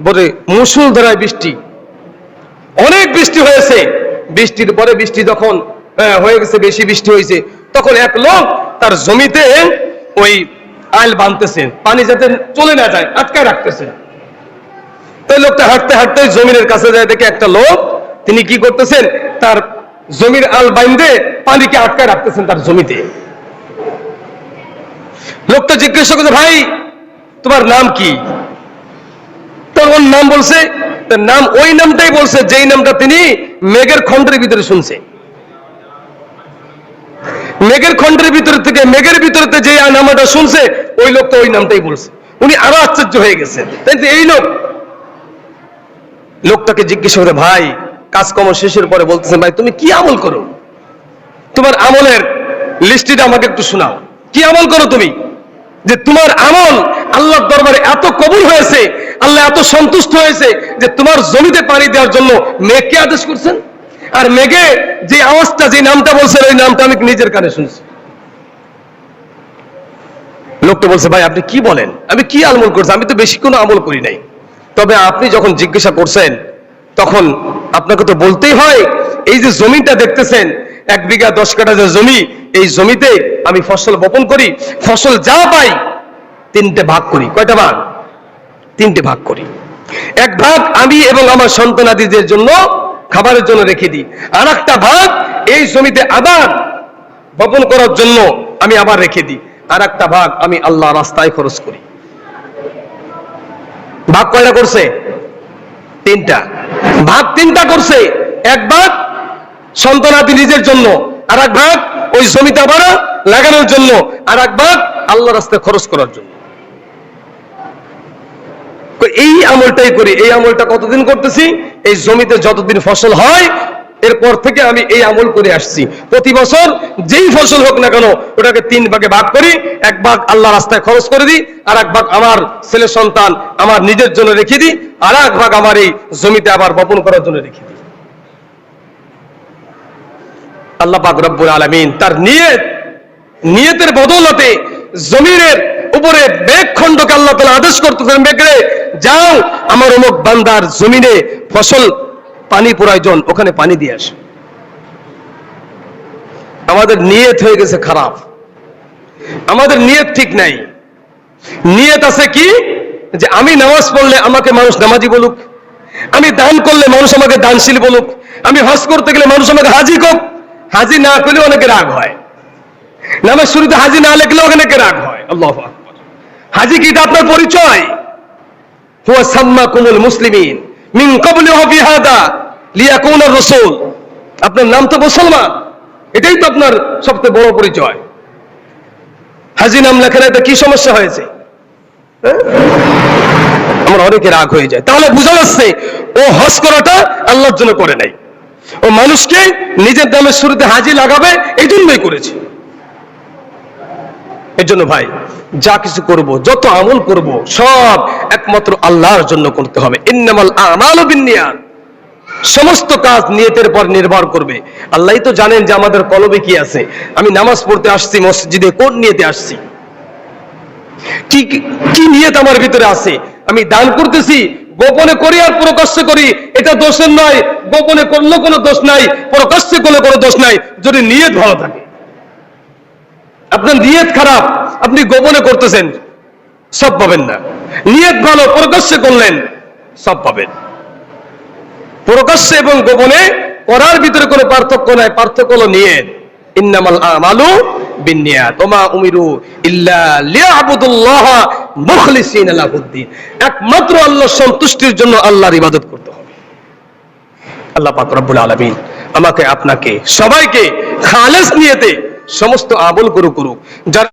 বলে মুষলধারায় বৃষ্টি, অনেক বৃষ্টি হয়েছে। বৃষ্টির পরে বৃষ্টি যখন হয়ে গেছে, বেশি বৃষ্টি হয়েছে, তখন এক লোক তার জমিতে ওই আইল বাঁধতেছেন, পানি যাতে চলে না যায় আটকায় রাখতেছেন। তাই লোকটা হাঁটতে হাঁটতে জমিনের কাছে যায়, দেখে একটা লোক তিনি কি করতেছেন, তার জমির আল বাইন্ধে পানিকে আটকায় রাখতেছেন তার জমিতে। লোকটা জিজ্ঞাসা করছে, ভাই তোমার নাম কি? তখন নাম বলছে, তার নাম ওই নামটাই বলছে যেই নামটা তিনি মেঘের খণ্ডের ভিতরে শুনছে। মেঘের খণ্ডের ভিতর থেকে, মেঘের ভিতরে যে নামটা শুনছে ওই লোকটা ওই নামটাই বলছে। উনি আরো আশ্চর্য হয়ে গেছেন, তাই এই লোক। লোকটাকে জিজ্ঞাসা করে, ভাই কাজকর্ম শেষের পরে বলতেছেন, ভাই তুমি কি আমল করো? তোমার আমলের লিস্টটা আমাকে একটু শোনাও। কি আমল করো তুমি, যে তোমার আমল আল্লাহর দরবারে এত কবুল হয়েছে, আল্লাহ এত সন্তুষ্ট হয়েছে যে তোমার জমিতে পানি দেওয়ার জন্য মেঘকে আদেশ করছেন? আর মেঘে যে আওয়াজটা, যে নামটা বলছেন, ওই নামটা আমি নিজের কানে শুনছি। লোকটা বলছে, ভাই আপনি কি বলেন, আমি কি আমল করছি? আমি তো বেশি কোনো আমল করি নাই। তবে আপনি যখন জিজ্ঞাসা করছেন তখন আপনাকে তো বলতেই হয়, এই যে জমিটা দেখতেছেন 1 বিঘা 10 কাঠা যে জমি, এই জমিতে আমি ফসল বপন করি, ফসল যা পাই 3টে ভাগ করি। কয়টা ভাগ? 3টে ভাগ করি। 1 ভাগ আমি এবং আমার সন্তানাদিদের জন্য খাবারের জন্য রেখে দিই, আর একটা ভাগ এই জমিতে আবার বপন করার জন্য আমি আবার রেখে দিই, আর একটা ভাগ আমি আল্লাহ রাস্তায় খরচ করি। ভাগ কয়টা করছে? 3টা। ভাগ 3টা করছে। 1 ভাগ সন্তানাদি নিজের জন্য, আর 1 ভাগ ওই জমিতে আবার লাগানোর জন্য, আর 1 ভাগ আল্লাহ রাস্তায় খরচ করার জন্য। এই আমলটাই করি। এই আমলটা কতদিন করতেছি? এই জমিতে যতদিন ফসল হয় এরপর থেকে আমি এই আমল করে আসছি। প্রতি বছর যেই ফসল হোক না কেন ওটাকে 3 ভাগে ভাগ করি। 1 ভাগ আল্লাহ রাস্তায় খরচ করে দিই, আর 1 ভাগ আমার ছেলে সন্তান আমার নিজের জন্য রেখে দিই, আর 1 ভাগ আমার এই জমিতে আবার বপন করার জন্য রেখে দিই। আল্লাহ পাক রব্বুল আলামিন তার নিয়তের বদৌলতে জমিনের উপরে মেঘখণ্ডকে আল্লাহ তাআলা আদেশ করতেছেন, মেঘরে যাও আমার অমুক বান্দার জমিনে ফসল পানি প্রয়োজন, ওখানে পানি দিয়ে আসো। আমাদের নিয়ত হয়ে গেছে খারাপ, আমাদের নিয়ত ঠিক নাই। নিয়ত আছে কি, যে আমি নামাজ পড়লে আমাকে মানুষ নামাজি বলুক, আমি দান করলে মানুষ আমাকে দানশীল বলুক, আমি হজ করতে গেলে মানুষ আমাকে হাজি হোক। হাজি না করলে অনেকে রাগ হয়, নামের শুরুতে হাজি না লিখলে অনেকে রাগ হয়। আল্লাহু আকবার। হাজি কি? এটা আপনার পরিচয়। হুয়া সাম্মাকুমুল মুসলিমিন মিন ক্বাবলি ওয়া ফি হাদা লিয়াকুনা রাসূল। আপনার নাম তো মুসলমান, এটাই তো আপনার সবচেয়ে বড় পরিচয়। হাজি নাম লেখা নাই তো কি সমস্যা হয়েছে? আমরা অনেকে রাগ হয়ে যায়। তাহলে বোঝা যাচ্ছে ও হজ করাটা আল্লাহর জন্য করে নাই, ও মানুষকে নিজের নামের শুরুতে হাজি লাগাবে এই জন্যই করেছে। এর জন্য ভাই যা কিছু করব, যত আমল করব, সব একমাত্র আল্লাহর জন্য করতে হবে। ইন্নামাল আমালু বিন্নিয়াত। সমস্ত কাজ নিয়তের পর নির্ভর করবে। আল্লাহই তো জানেন যে আমাদের কলবে কি আছে। আমি নামাজ পড়তে আসছি মসজিদে, কোন নিয়তে আসছি, কি কি নিয়ত আমার ভিতরে আছে। আমি দান করতেছি, গোপনে করি আর প্রকাশ্যে করি, এটা দোষের নয়। গোপনে করলে কোনো দোষ নাই, প্রকাশ্যে করলে কোনো দোষ নাই, যদি নিয়ত ভালো থাকে। আপনার নিয়ত খারাপ, আপনি গোপনে করতেছেন, সব পাবেন না। নিয়ত ভালো, প্রকাশ্যে করলেন, সব পাবেন। প্রকাশ্যে এবং গোপনে করার ভিতরে কোনো পার্থক্য নাই, পার্থক্য হলো নিয়ত। ইন্নামাল আমালু বিন্নিয়াত ওয়া মা উমিরু ইল্লা লিয়াবুদুল্লাহা মুখলিসিনা লাহুদ্দিন। একমাত্র আল্লাহর সন্তুষ্টির জন্য আল্লাহর ইবাদত করতে হবে। আল্লাহ পাক রব্বুল আলামিন আমাকে আপনাকে সবাইকে খালেস নিয়তে সমস্ত আমল করুক। যারা